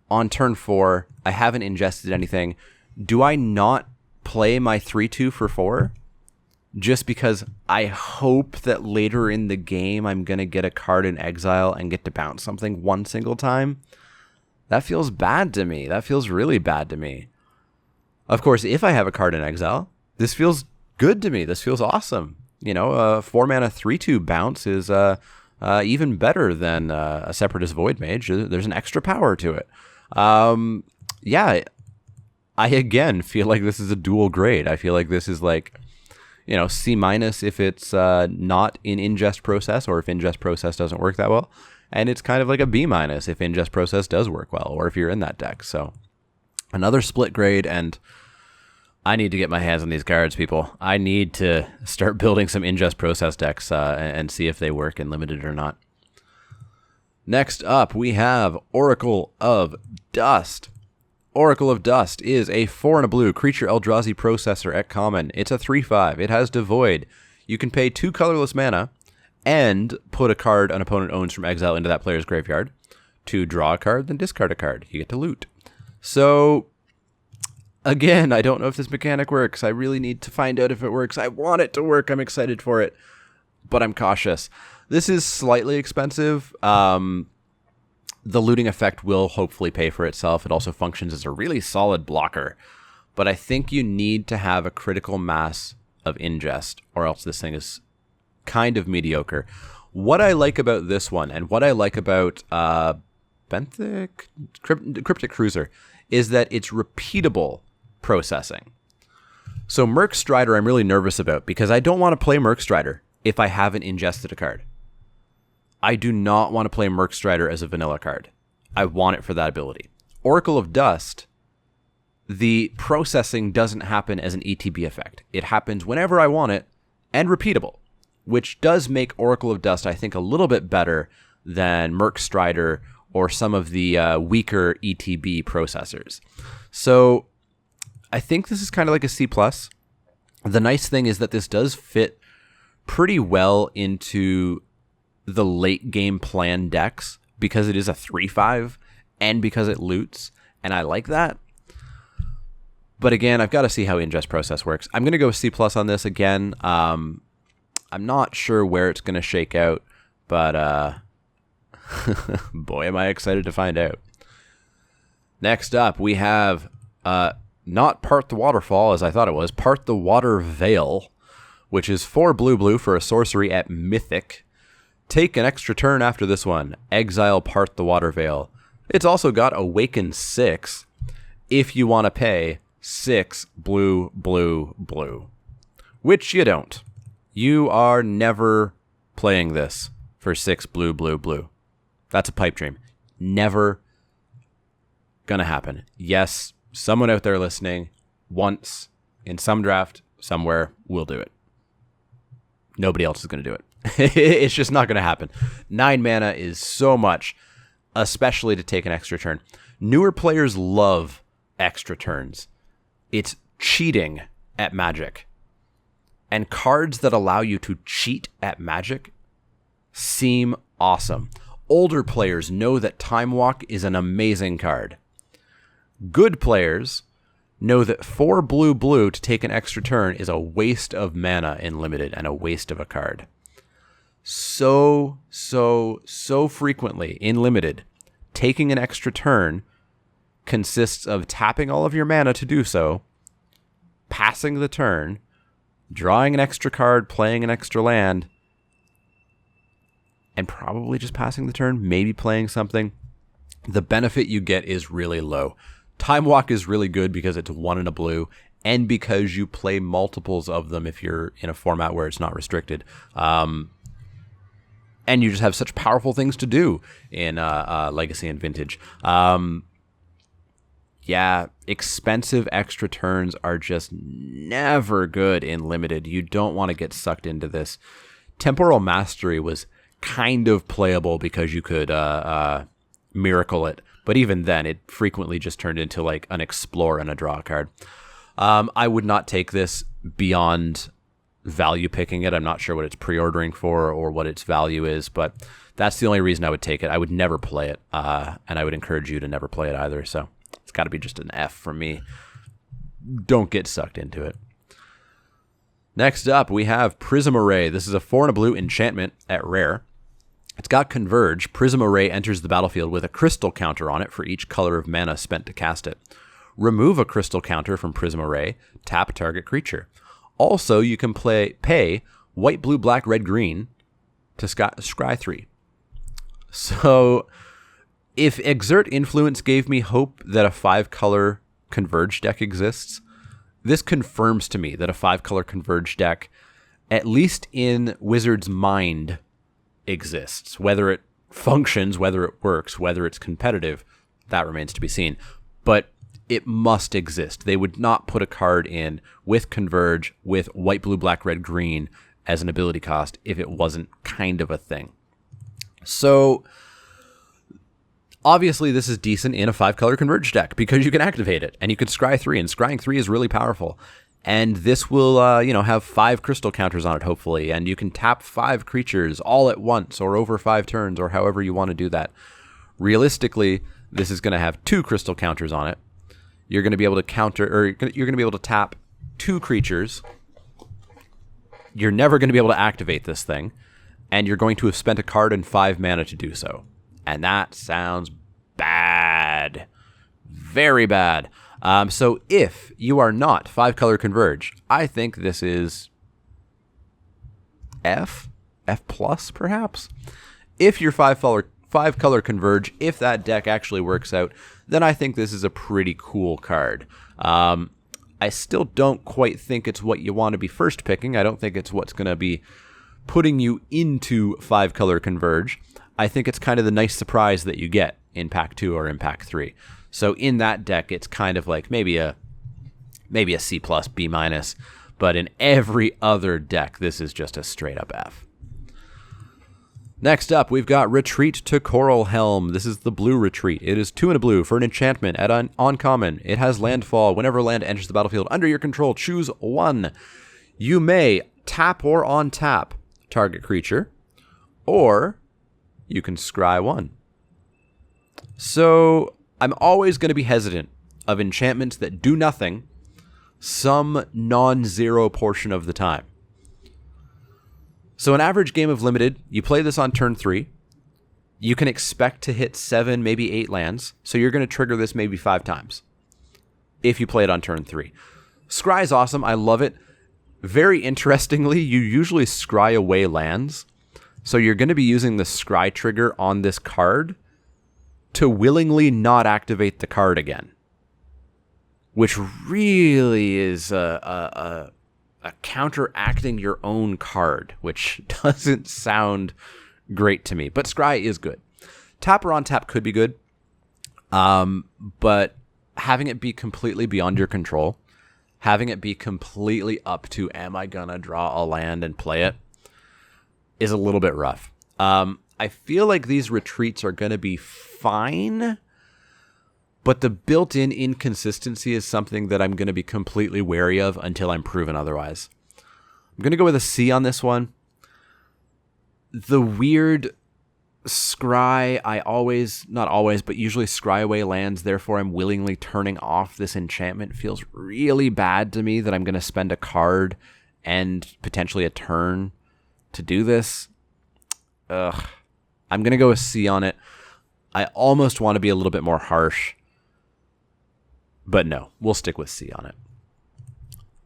on turn 4. I haven't ingested anything. Do I not play my 3/2 for 4? Just because I hope that later in the game I'm going to get a card in exile and get to bounce something one single time? That feels bad to me. That feels really bad to me. Of course, if I have a card in exile, this feels good to me. This feels awesome. A 4-mana 3/2 bounce is even better than a Separatist Void Mage. There's an extra power to it. I again feel like this is a dual grade. I feel like this is like, C- if it's not in ingest process, or if ingest process doesn't work that well. And it's kind of like a B- if ingest process does work well, or if you're in that deck. So another split grade, and I need to get my hands on these cards, people. I need to start building some ingest process decks and see if they work in limited or not. Next up, we have Oracle of Dust. Oracle of Dust is a 4 and a blue creature Eldrazi Processor at common. It's a 3/5. It has Devoid. You can pay 2 colorless mana and put a card an opponent owns from exile into that player's graveyard to draw a card, then discard a card. You get to loot. So, again, I don't know if this mechanic works. I really need to find out if it works. I want it to work. I'm excited for it, but I'm cautious. This is slightly expensive. The looting effect will hopefully pay for itself. It also functions as a really solid blocker. But I think you need to have a critical mass of ingest, or else this thing is kind of mediocre. What I like about this one, and what I like about Cryptic Cruiser, is that it's repeatable processing. So Murk Strider I'm really nervous about, because I don't want to play Murk Strider if I haven't ingested a card. I do not want to play Murk Strider as a vanilla card. I want it for that ability. Oracle of Dust, the processing doesn't happen as an ETB effect. It happens whenever I want it, and repeatable, which does make Oracle of Dust, I think, a little bit better than Murk Strider or some of the weaker ETB processors. So I think this is kind of like a C+. The nice thing is that this does fit pretty well into the late game plan decks, because it is a 3/5 and because it loots, and I like that. But again, I've got to see how ingest process works. I'm going to go with C+ on this again. I'm not sure where it's going to shake out, but boy, am I excited to find out. Next up, we have not Part the Waterfall as I thought it was, Part the Water Veil, which is 4 blue for a sorcery at Mythic. Take an extra turn after this one. Exile Part the Water Veil. It's also got Awaken 6 if you want to pay 6 blue, which you don't. You are never playing this for 6 blue. That's a pipe dream. Never gonna happen. Yes, someone out there listening once in some draft somewhere will do it. Nobody else is gonna do it. It's just not gonna happen. 9 mana is so much, especially to take an extra turn. Newer players love extra turns. It's cheating at Magic. And cards that allow you to cheat at Magic seem awesome. Older players know that Time Walk is an amazing card. Good players know that 4 blue to take an extra turn is a waste of mana in Limited and a waste of a card. So frequently in Limited, taking an extra turn consists of tapping all of your mana to do so, passing the turn, drawing an extra card, playing an extra land, and probably just passing the turn, maybe playing something. The benefit you get is really low. Time Walk is really good because it's 1 and a blue, and because you play multiples of them if you're in a format where it's not restricted. And you just have such powerful things to do in Legacy and Vintage. Yeah, expensive extra turns are just never good in Limited. You don't want to get sucked into this. Temporal Mastery was kind of playable because you could miracle it. But even then, it frequently just turned into like an explore and a draw card. I would not take this beyond value picking it. I'm not sure what it's pre-ordering for or what its value is, but that's the only reason I would take it. I would never play it, and I would encourage you to never play it either. So it's got to be just an F from me. Don't get sucked into it. Next up, we have Prism Array. This is a 4 and a blue enchantment at rare. It's got Converge. Prism Array enters the battlefield with a crystal counter on it for each color of mana spent to cast it. Remove a crystal counter from Prism Array. Tap target creature. Also, you can pay white, blue, black, red, green to scry 3. So, if Exert Influence gave me hope that a 5-color Converge deck exists, this confirms to me that a 5-color Converge deck, at least in Wizard's mind, exists. Whether it functions, whether it works, whether it's competitive, that remains to be seen. But it must exist. They would not put a card in with Converge, with white, blue, black, red, green as an ability cost if it wasn't kind of a thing. So, obviously this is decent in a 5-color Converge deck because you can activate it and you can scry 3, and scrying 3 is really powerful. And this will, have 5 crystal counters on it, hopefully, and you can tap 5 creatures all at once or over 5 turns or however you want to do that. Realistically, this is going to have 2 crystal counters on it. You're going to be able to you're going to be able to tap 2 creatures. You're never going to be able to activate this thing, and you're going to have spent a card and 5 mana to do so. And that sounds bad. Very bad. So if you are not 5-color Converge, I think this is F plus perhaps. If you're 5-color Converge, if that deck actually works out, then I think this is a pretty cool card. I still don't quite think it's what you want to be first picking. I don't think it's what's going to be putting you into 5-color Converge. I think it's kind of the nice surprise that you get in Pack 2 or in Pack 3. So in that deck, it's kind of like maybe a C+, B-, but in every other deck, this is just a straight up F. Next up, we've got Retreat to Coral Helm. This is the blue retreat. It is 2 and a blue for an enchantment at an uncommon. It has landfall. Whenever land enters the battlefield under your control, choose 1. You may tap or untap target creature, or you can scry 1. So I'm always going to be hesitant of enchantments that do nothing some non-zero portion of the time. So an average game of Limited, you play this on turn 3. You can expect to hit 7, maybe 8 lands. So you're going to trigger this maybe 5 times. if you play it on turn 3. Scry is awesome. I love it. Very interestingly, you usually scry away lands. So you're going to be using the scry trigger on this card to willingly not activate the card again. Which really is a counteracting your own card, which doesn't sound great to me. But scry is good. Tap or on tap could be good. But having it be completely beyond your control, having it be completely up to, am I gonna draw a land and play it, is a little bit rough. I feel like these retreats are gonna be fine, but the built-in inconsistency is something that I'm gonna be completely wary of until I'm proven otherwise. I'm gonna go with a C on this one. The weird scry, not always, but usually scry away lands, therefore I'm willingly turning off this enchantment, feels really bad to me that I'm going to spend a card and potentially a turn to do this. I'm going to go with C on it. I almost want to be a little bit more harsh, but no, we'll stick with C on it.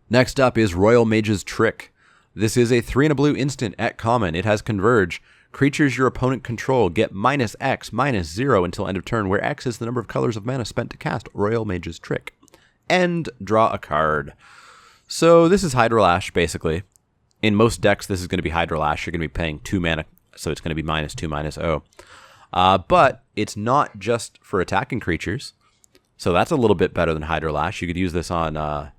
Next up is Royal Mage's Trick. This is a 3 and a blue instant at common. It has Converge. Creatures your opponent control get -X, -0 until end of turn, where X is the number of colors of mana spent to cast Royal Mage's Trick. And draw a card. So this is Hydrolash, basically. In most decks, this is going to be Hydrolash. You're going to be paying 2 mana, so it's going to be -2, -0. But it's not just for attacking creatures. So that's a little bit better than Hydrolash. You could use this on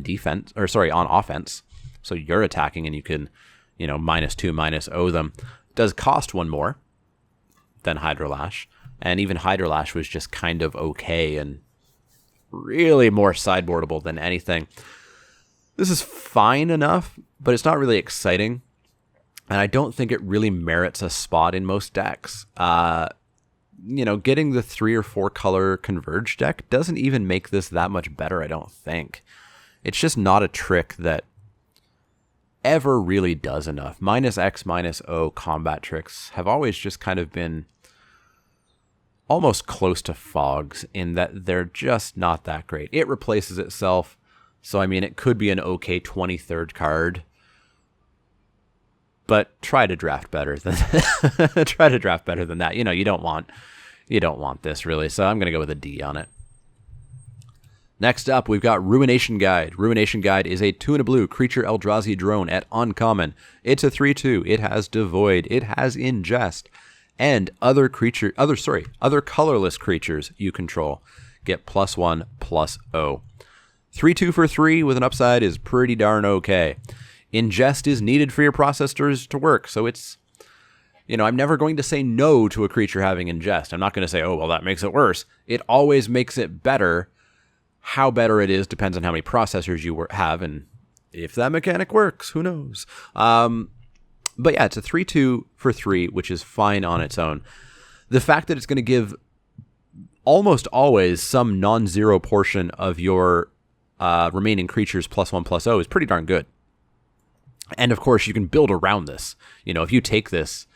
defense, or sorry, on offense. So you're attacking and you can, -2, -0 them. Does cost 1 more than Hydrolash, and even Hydrolash was just kind of okay and really more sideboardable than anything. This is fine enough, but it's not really exciting, and I don't think it really merits a spot in most decks. Getting the 3 or 4 color Converge deck doesn't even make this that much better, I don't think. It's just not a trick that ever really does enough. -X, -0 combat tricks have always just kind of been almost close to fogs in that they're just not that great. It replaces itself, so I mean it could be an okay 23rd card, but try to draft better than that. You don't want this really, so I'm going to go with a D on it. Next up, we've got Ruination Guide. Ruination Guide is a 2 and a blue creature Eldrazi Drone at uncommon. It's a 3/2. It has Devoid. It has Ingest. And other colorless creatures you control get +1/+0. 3/2 for 3 with an upside is pretty darn okay. Ingest is needed for your processors to work, so it's, I'm never going to say no to a creature having Ingest. I'm not going to say, oh, well, that makes it worse. It always makes it better. How better it is depends on how many processors you have, and if that mechanic works, who knows? But yeah, it's a 3/2 for 3, which is fine on its own. The fact that it's going to give almost always some non-zero portion of your remaining creatures +1/+0 is pretty darn good. And of course, you can build around this. If you take this,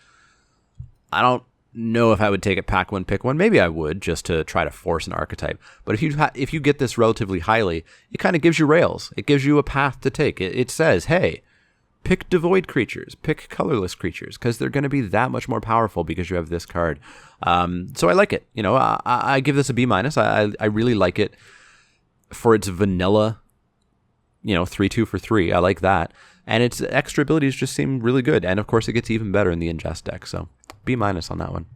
I don't know if I would take it pack 1, pick 1. Maybe I would, just to try to force an archetype. But if you get this relatively highly, it kind of gives you rails. It gives you a path to take. It says, hey, pick Devoid creatures, pick colorless creatures, because they're going to be that much more powerful because you have this card. So I like it. I give this a B-. I really like it for its vanilla, 3/2 for 3. I like that. And its extra abilities just seem really good. And of course, it gets even better in the Ingest deck. So B- on that one.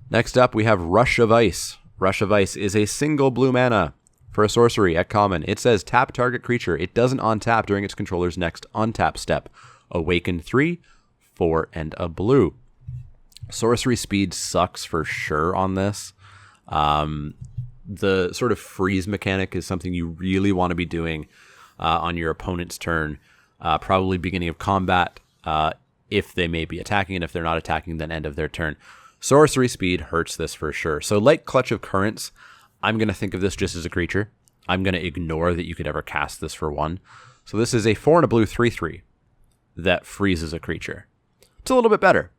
Next up, we have Rush of Ice. Rush of Ice is a single blue mana for a sorcery at common. It says tap target creature. It doesn't untap during its controller's next untap step. Awaken 3, 4, and a blue. Sorcery speed sucks for sure on this. The sort of freeze mechanic is something you really want to be doing on your opponent's turn. Probably beginning of combat, if they may be attacking, and if they're not attacking, then end of their turn. Sorcery speed hurts this for sure. So like Clutch of Currents, I'm going to think of this just as a creature. I'm going to ignore that you could ever cast this for 1. So this is a 4 and a blue 3/3 that freezes a creature. It's a little bit better.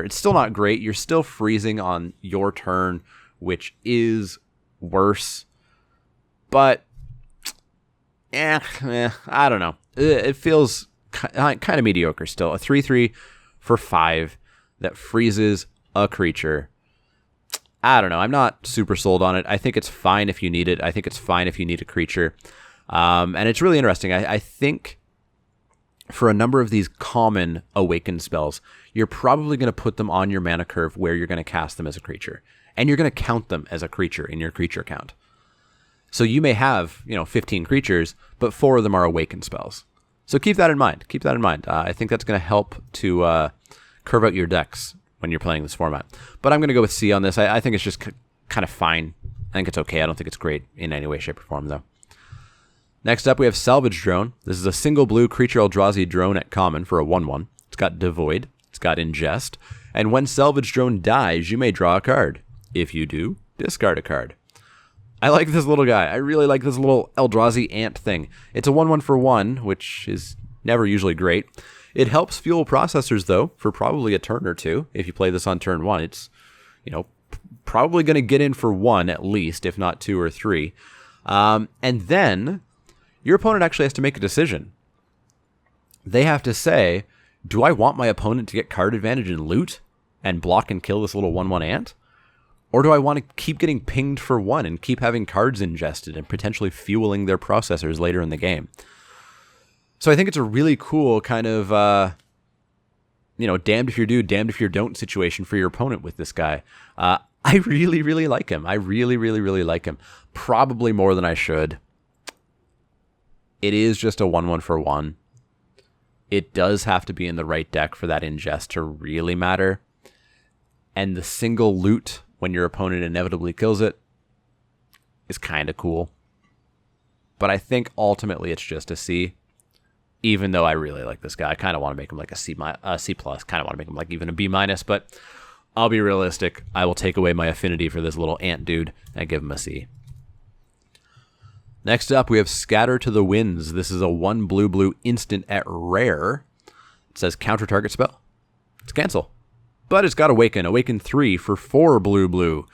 It's still not great. You're still freezing on your turn, which is worse. But, I don't know. It feels kind of mediocre still. A 3/3 for 5 that freezes a creature. I don't know. I'm not super sold on it. I think it's fine if you need it. I think it's fine if you need a creature. And it's really interesting. I think for a number of these common awakened spells, you're probably going to put them on your mana curve where you're going to cast them as a creature. And you're going to count them as a creature in your creature count. So you may have, 15 creatures, but 4 of them are awakened spells. So keep that in mind. Keep that in mind. I think that's going to help to curve out your decks when you're playing this format. But I'm going to go with C on this. I think it's just kind of fine. I think it's okay. I don't think it's great in any way, shape, or form, though. Next up, we have Salvage Drone. This is a single blue creature Eldrazi drone at common for a 1/1. It's got Devoid. It's got Ingest. And when Salvage Drone dies, you may draw a card. If you do, discard a card. I like this little guy. I really like this little Eldrazi ant thing. It's a 1/1 for 1, which is never usually great. It helps fuel processors, though, for probably a turn or two. If you play this on turn 1, it's, probably going to get in for 1 at least, if not 2 or 3. And then your opponent actually has to make a decision. They have to say, do I want my opponent to get card advantage and loot and block and kill this little 1/1 ant? Or do I want to keep getting pinged for 1 and keep having cards ingested and potentially fueling their processors later in the game? So I think it's a really cool kind of, damned if you do, damned if you don't situation for your opponent with this guy. I really, really like him. I really, really, really like him. Probably more than I should. It is just a 1/1 for 1. It does have to be in the right deck for that ingest to really matter. And the single loot when your opponent inevitably kills it is kind of cool. But I think ultimately it's just a C. Even though I really like this guy. I kind of want to make him like a C+. Kind of want to make him like even a B-. But I'll be realistic. I will take away my affinity for this little ant dude and give him a C. Next up, we have Scatter to the Winds. This is a 1 blue instant at rare. It says counter target spell. It's cancel. But it's got Awaken. Awaken 3 for 4 blue.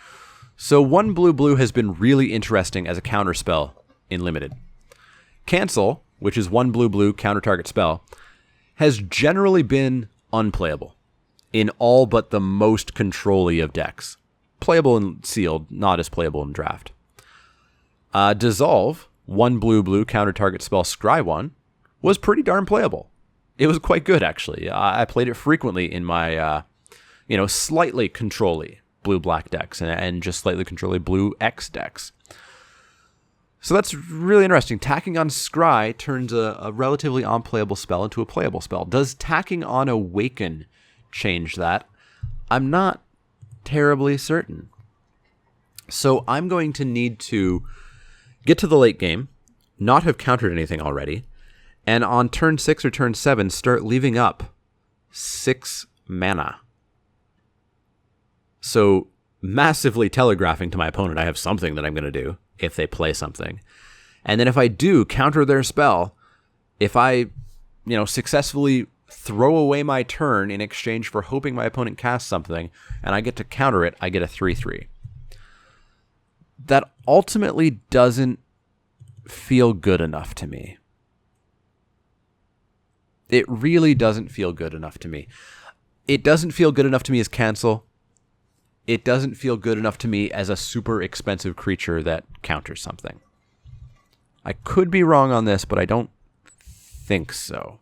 So 1 blue has been really interesting as a counter spell in Limited. Cancel, which is 1 blue counter target spell, has generally been unplayable in all but the most control-y of decks. Playable in Sealed, not as playable in Draft. Dissolve, 1 blue counter target spell Scry 1, was pretty darn playable. It was quite good, actually. I played it frequently in my, slightly control-y blue-black decks and just slightly control-y blue-X decks. So that's really interesting. Tacking on Scry turns a relatively unplayable spell into a playable spell. Does tacking on Awaken change that? I'm not terribly certain. So I'm going to need to get to the late game, not have countered anything already, and on turn 6 or turn 7, start leaving up 6 mana. So massively telegraphing to my opponent, I have something that I'm going to do if they play something. And then if I do counter their spell, if I, successfully throw away my turn in exchange for hoping my opponent casts something, and I get to counter it, I get a 3/3. That ultimately doesn't feel good enough to me. It really doesn't feel good enough to me. It doesn't feel good enough to me as cancel. It doesn't feel good enough to me as a super expensive creature that counters something. I could be wrong on this, but I don't think so.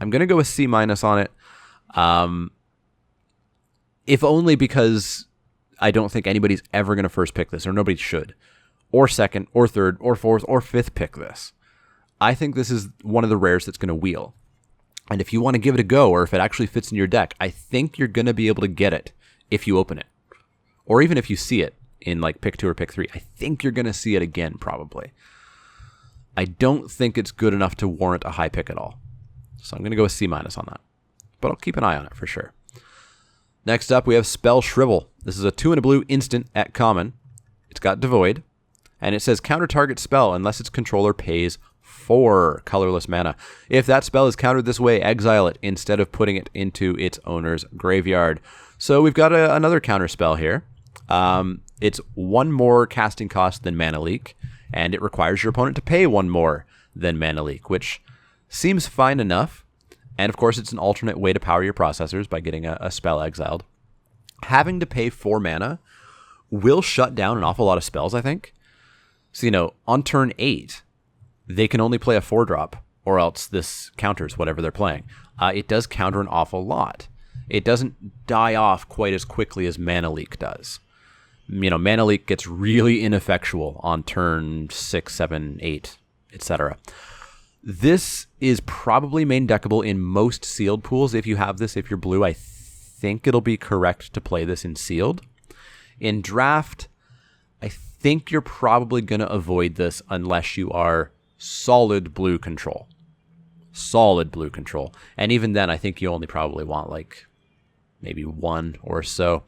I'm going to go with C- on it. If only because I don't think anybody's ever going to first pick this, or nobody should. Or second, or third, or fourth, or fifth pick this. I think this is one of the rares that's going to wheel. And if you want to give it a go, or if it actually fits in your deck, I think you're going to be able to get it if you open it. Or even if you see it in like pick 2 or pick 3, I think you're going to see it again probably. I don't think it's good enough to warrant a high pick at all. So I'm going to go with C- on that. But I'll keep an eye on it for sure. Next up, we have Spell Shrivel. This is a 2 and a blue instant at common. It's got Devoid. And it says counter target spell unless its controller pays 4 colorless mana. If that spell is countered this way, exile it instead of putting it into its owner's graveyard. So we've got another counter spell here. It's 1 more casting cost than Mana Leak, and it requires your opponent to pay 1 more than Mana Leak, which seems fine enough. And of course, it's an alternate way to power your processors by getting a spell exiled. Having to pay 4 mana will shut down an awful lot of spells, I think. So, on turn 8, they can only play a 4-drop, or else this counters whatever they're playing. It does counter an awful lot. It doesn't die off quite as quickly as Mana Leak does. Mana Leak gets really ineffectual on turn 6, 7, 8, etc. This is probably main deckable in most sealed pools. If you have this, if you're blue, I think it'll be correct to play this in sealed. In draft, I think you're probably going to avoid this unless you are solid blue control. Solid blue control. And even then, I think you only probably want maybe 1 or so.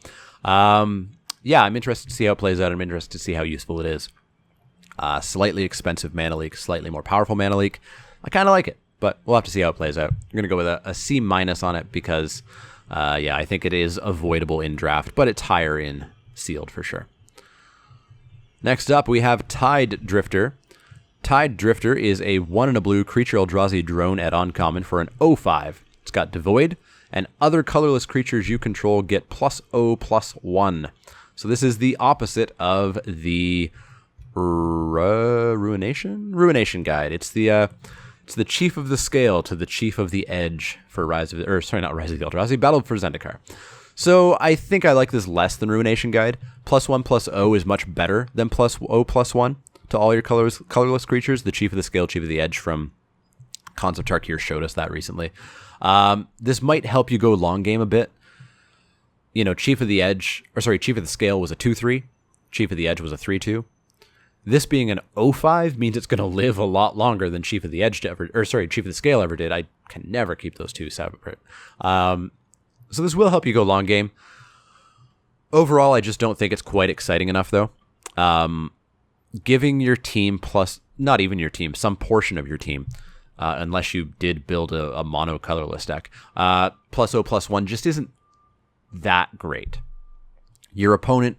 Yeah, I'm interested to see how it plays out. I'm interested to see how useful it is. Slightly expensive Mana Leak, slightly more powerful Mana Leak. I kind of like it, but we'll have to see how it plays out. I'm going to go with a C- on it because, I think it is avoidable in draft, but it's higher in sealed for sure. Next up, we have Tide Drifter. Tide Drifter is a 1 and a blue creature Eldrazi drone at uncommon for an 0/5. It's got Devoid, and other colorless creatures you control get +0/+1. So this is the opposite of the Ruination guide. It's the Chief of the Scale to the Chief of the Edge for Eldrazi, Battle for Zendikar. So I think I like this less than Ruination guide. +1/+0 is much better than +0/+1 to all your colorless creatures. The Chief of the Scale, Chief of the Edge from Cons of Tarkir showed us that recently. This might help you go long game a bit. Chief of the Scale was a 2/3. Chief of the Edge was a 3/2. This being an 0/5 means it's going to live a lot longer than Chief of the Scale ever did. I can never keep those two separate. So this will help you go long game. Overall, I just don't think it's quite exciting enough, though. Giving your team not even your team, some portion of your team, unless you did build a mono colorless deck, +0/+1 just isn't that great. Your opponent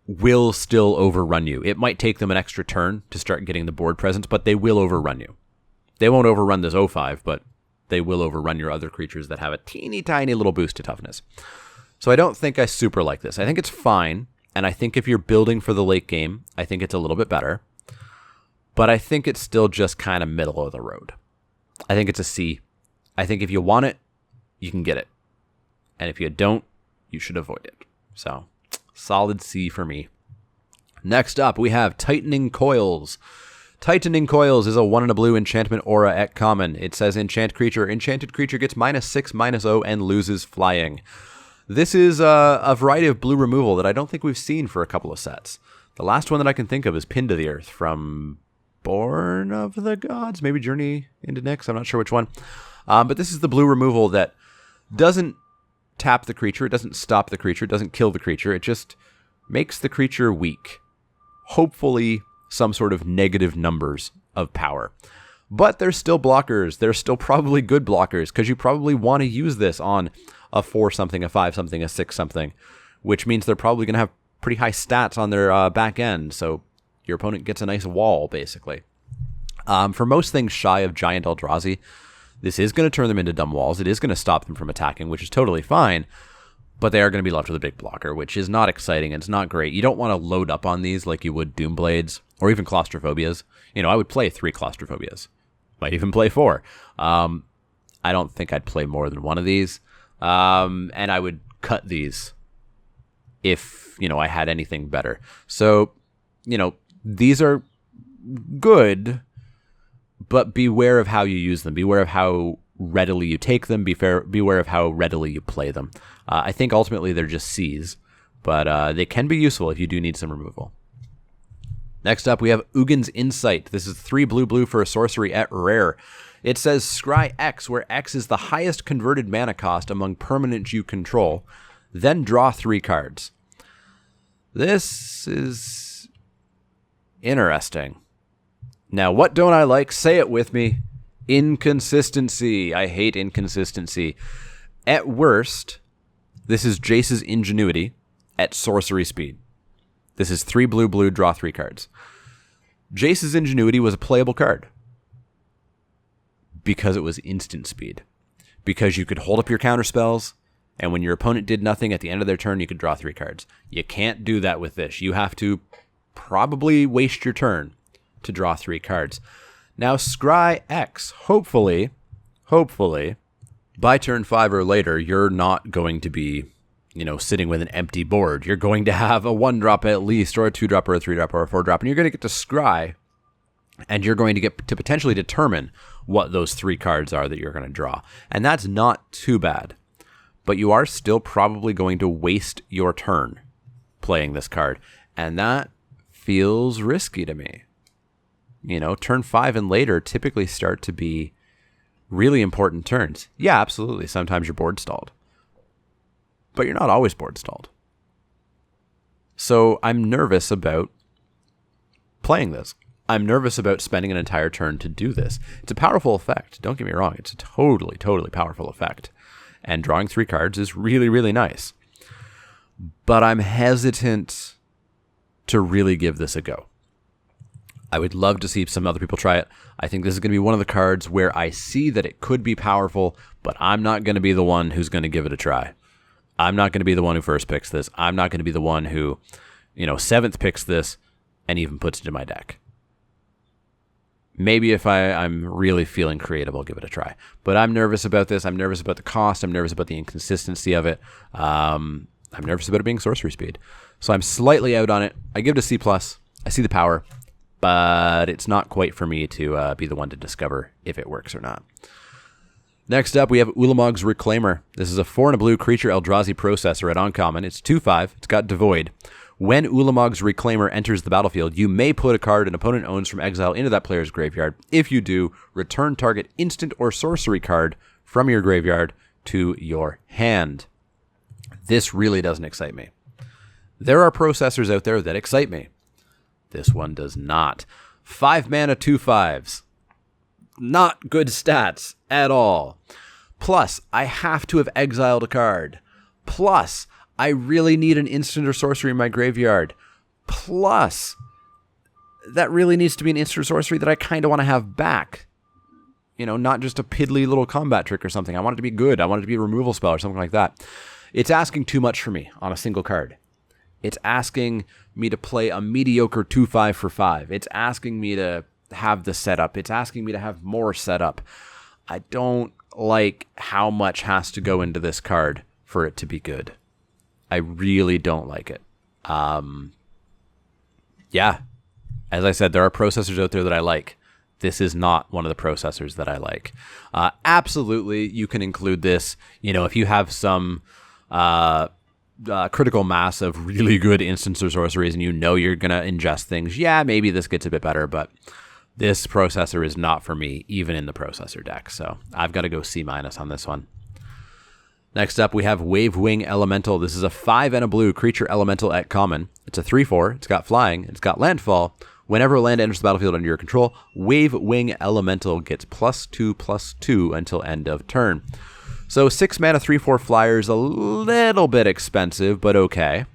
will still overrun you. It might take them an extra turn to start getting the board presence, but they will overrun you. They won't overrun this 0/5, but they will overrun your other creatures that have a teeny tiny little boost to toughness. So I don't think I super like this. I think it's fine, and I think if you're building for the late game, I think it's a little bit better. But I think it's still just kind of middle of the road. I think it's a C. I think if you want it, you can get it. And if you don't, you should avoid it. So, solid C for me. Next up, we have Tightening Coils. Tightening Coils is a 1 and a blue enchantment aura at common. It says enchanted creature gets -6/-0 and loses flying. This is a variety of blue removal that I don't think we've seen for a couple of sets. The last one that I can think of is Pinned to the Earth from Born of the Gods, maybe Journey into Nyx, I'm not sure which one. But this is the blue removal that doesn't tap the creature, it doesn't stop the creature, it doesn't kill the creature, it just makes the creature weak. Hopefully some sort of negative numbers of power. But there's still blockers, there's still probably good blockers, because you probably want to use this on a 4-something, a 5-something, a 6-something, which means they're probably going to have pretty high stats on their back end, so your opponent gets a nice wall, basically. For most things shy of Giant Eldrazi, this is going to turn them into dumb walls. It is going to stop them from attacking, which is totally fine, but they are going to be left with a big blocker, which is not exciting. It's not great. You don't want to load up on these like you would Doomblades or even Claustrophobias. I would play 3 Claustrophobias. Might even play 4. I don't think I'd play more than one of these. And I would cut these if, I had anything better. So, these are good, but beware of how you use them. Beware of how readily you take them. Beware of how readily you play them. I think ultimately they're just C's, but they can be useful if you do need some removal. Next up, we have Ugin's Insight. This is 3 blue for a sorcery at rare. It says scry X, where X is the highest converted mana cost among permanents you control. Then draw 3 cards. This is interesting. Now, what don't I like? Say it with me. Inconsistency. I hate inconsistency. At worst, this is Jace's Ingenuity at sorcery speed. This is 3 blue, draw 3 cards. Jace's Ingenuity was a playable card because it was instant speed. Because you could hold up your counter spells, and when your opponent did nothing at the end of their turn, you could draw 3 cards. You can't do that with this. You have to probably waste your turn to draw 3 cards. Now, Scryx, hopefully, by turn 5 or later, you're not going to be, sitting with an empty board. You're going to have a 1-drop at least, or a 2-drop, or a 3-drop, or a 4-drop, and you're going to get to scry, and you're going to get to potentially determine what those 3 cards are that you're going to draw. And that's not too bad. But you are still probably going to waste your turn playing this card. And that feels risky to me. Turn 5 and later typically start to be really important turns. Yeah, absolutely. Sometimes you're board stalled. But you're not always board stalled. So I'm nervous about playing this. I'm nervous about spending an entire turn to do this. It's a powerful effect. Don't get me wrong. It's a totally, totally powerful effect. And drawing 3 cards is really, really nice. But I'm hesitant to really give this a go. I would love to see some other people try it. I think this is going to be one of the cards where I see that it could be powerful, but I'm not going to be the one who's going to give it a try. I'm not going to be the one who first picks this. I'm not going to be the one who, 7th picks this and even puts it in my deck. Maybe if I'm really feeling creative, I'll give it a try. But I'm nervous about this. I'm nervous about the cost. I'm nervous about the inconsistency of it. I'm nervous about it being sorcery speed. So I'm slightly out on it. I give it a C+. I see the power, but it's not quite for me to be the one to discover if it works or not. Next up, we have Ulamog's Reclaimer. This is a 4 and a blue creature Eldrazi Processor at uncommon. It's 2/5. It's got Devoid. When Ulamog's Reclaimer enters the battlefield, you may put a card an opponent owns from exile into that player's graveyard. If you do, return target instant or sorcery card from your graveyard to your hand. This really doesn't excite me. There are processors out there that excite me. This one does not. 5 mana, 2/5s. Not good stats at all. Plus, I have to have exiled a card. Plus, I really need an instant or sorcery in my graveyard. Plus, that really needs to be an instant or sorcery that I kind of want to have back. Not just a piddly little combat trick or something. I want it to be good. I want it to be a removal spell or something like that. It's asking too much for me on a single card. It's asking me to play a mediocre 2/5 for 5. It's asking me to have the setup. It's asking me to have more setup. I don't like how much has to go into this card for it to be good. I really don't like it. Yeah, as I said, there are processors out there that I like. This is not one of the processors that I like. Absolutely, you can include this. If you have some critical mass of really good instants or sorceries and you're going to ingest things, yeah, maybe this gets a bit better, but this processor is not for me, even in the processor deck. So I've got to go C- on this one. Next up, we have Wave Wing Elemental. This is a 5 and a blue creature elemental at common. It's a 3/4. It's got flying. It's got landfall. Whenever a land enters the battlefield under your control, Wave Wing Elemental gets +2/+2 until end of turn. So 6 mana, 3/4 flyers, a little bit expensive, but okay.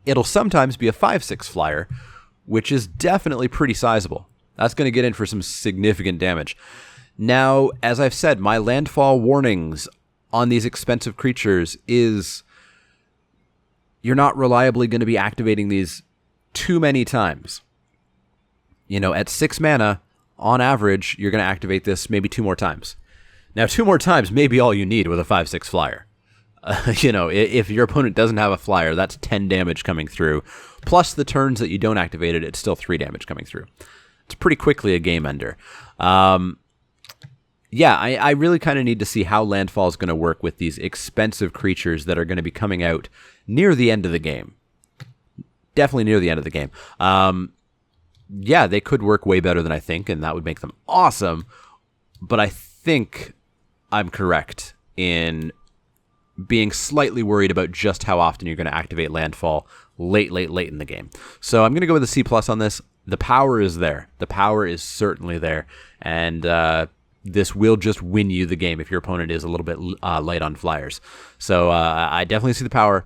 It'll sometimes be a 5/6 flyer, which is definitely pretty sizable. That's going to get in for some significant damage. Now, as I've said, my landfall warnings on these expensive creatures is you're not reliably going to be activating these too many times. At 6 mana, on average, you're going to activate this maybe 2 more times. Now, 2 more times may be all you need with a 5/6 flyer. If your opponent doesn't have a flyer, that's 10 damage coming through. Plus the turns that you don't activate it, it's still 3 damage coming through. It's pretty quickly a game ender. I really kind of need to see how landfall is going to work with these expensive creatures that are going to be coming out near the end of the game. Definitely near the end of the game. They could work way better than I think, and that would make them awesome. But I think I'm correct in being slightly worried about just how often you're going to activate landfall late in the game. So I'm going to go with a C+ on this. The power is there. The power is certainly there. And this will just win you the game if your opponent is a little bit light on flyers. So I definitely see the power.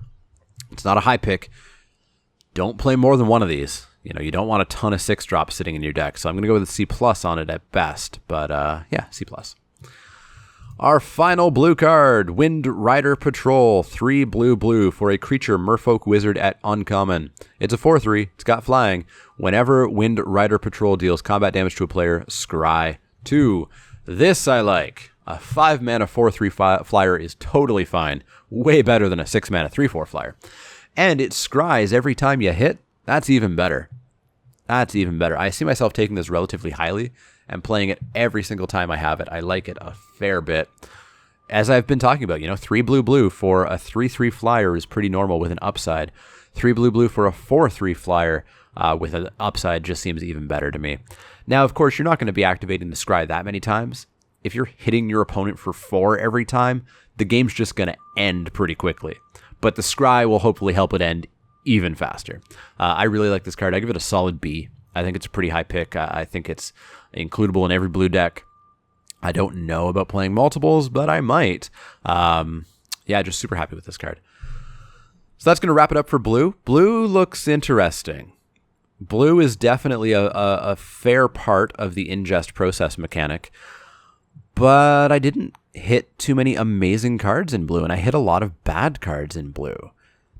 It's not a high pick. Don't play more than one of these. you don't want a ton of 6-drops sitting in your deck. So I'm going to go with a C+ on it at best. But yeah, C+. Our final blue card, Wind Rider Patrol, 3 blue for a creature merfolk wizard at uncommon. It's a 4/3, it's got flying. Whenever Wind Rider Patrol deals combat damage to a player, scry 2. This I like. A 5-mana 4/3 flyer is totally fine. Way better than a 6-mana 3/4 flyer. And it scries every time you hit. That's even better. That's even better. I see myself taking this relatively highly and playing it every single time I have it. I like it a fair bit. As I've been talking about, 3 blue for a 3/3 flyer is pretty normal with an upside. 3 blue for a 4/3 flyer with an upside just seems even better to me. Now, of course, you're not going to be activating the scry that many times. If you're hitting your opponent for 4 every time, the game's just going to end pretty quickly. But the scry will hopefully help it end even faster. I really like this card. I give it a solid B. I think it's a pretty high pick. I think it's includable in every blue deck. I don't know about playing multiples, but I might. Yeah, just super happy with this card. So that's going to wrap it up for blue. Blue looks interesting. Blue is definitely a fair part of the ingest process mechanic, but I didn't hit too many amazing cards in blue, and I hit a lot of bad cards in blue.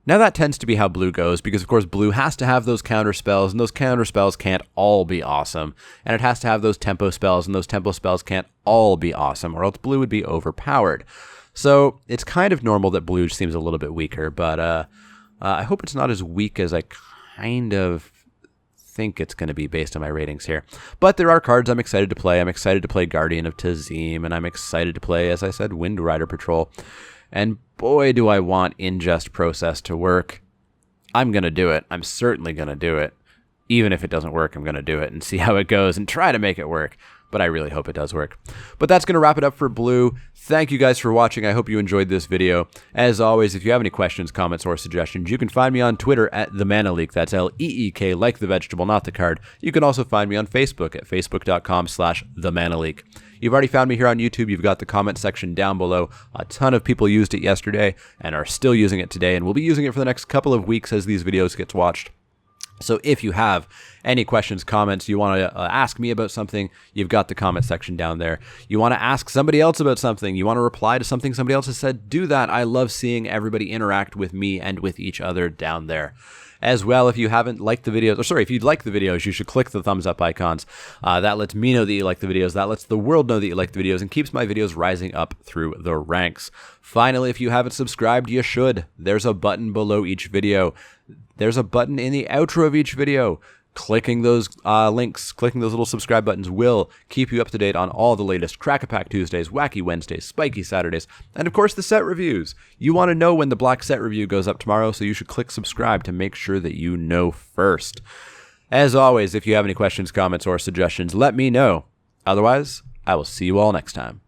Now that tends to be how blue goes, because of course blue has to have those counter spells, and those counter spells can't all be awesome. And it has to have those tempo spells, and those tempo spells can't all be awesome, or else blue would be overpowered. So it's kind of normal that blue seems a little bit weaker, but I hope it's not as weak as I kind of think it's going to be based on my ratings here. But there are cards I'm excited to play. I'm excited to play Guardian of Tazim, and I'm excited to play, as I said, Wind Rider Patrol. And boy, do I want ingest process to work. I'm going to do it. I'm certainly going to do it. Even if it doesn't work, I'm going to do it and see how it goes and try to make it work. But I really hope it does work. But that's going to wrap it up for blue. Thank you guys for watching. I hope you enjoyed this video. As always, if you have any questions, comments, or suggestions, you can find me on Twitter at The Mana Leak. That's L-E-E-K, like the vegetable, not the card. You can also find me on Facebook at facebook.com/The Mana Leak. You've already found me here on YouTube. You've got the comment section down below. A ton of people used it yesterday and are still using it today, and we'll be using it for the next couple of weeks as these videos get watched. So if you have any questions, comments, you want to ask me about something, you've got the comment section down there. You want to ask somebody else about something, you want to reply to something somebody else has said, do that. I love seeing everybody interact with me and with each other down there. As well, if you haven't liked the videos, if you'd like the videos, you should click the thumbs up icons. That lets me know that you like the videos. That lets the world know that you like the videos and keeps my videos rising up through the ranks. Finally, if you haven't subscribed, you should. There's a button below each video. There's a button in the outro of each video. Clicking those links, clicking those little subscribe buttons will keep you up to date on all the latest Crack-a-Pack Tuesdays, Wacky Wednesdays, Spiky Saturdays, and of course the set reviews. You want to know when the Black Set review goes up tomorrow, so you should click subscribe to make sure that you know first. As always, if you have any questions, comments, or suggestions, let me know. Otherwise, I will see you all next time.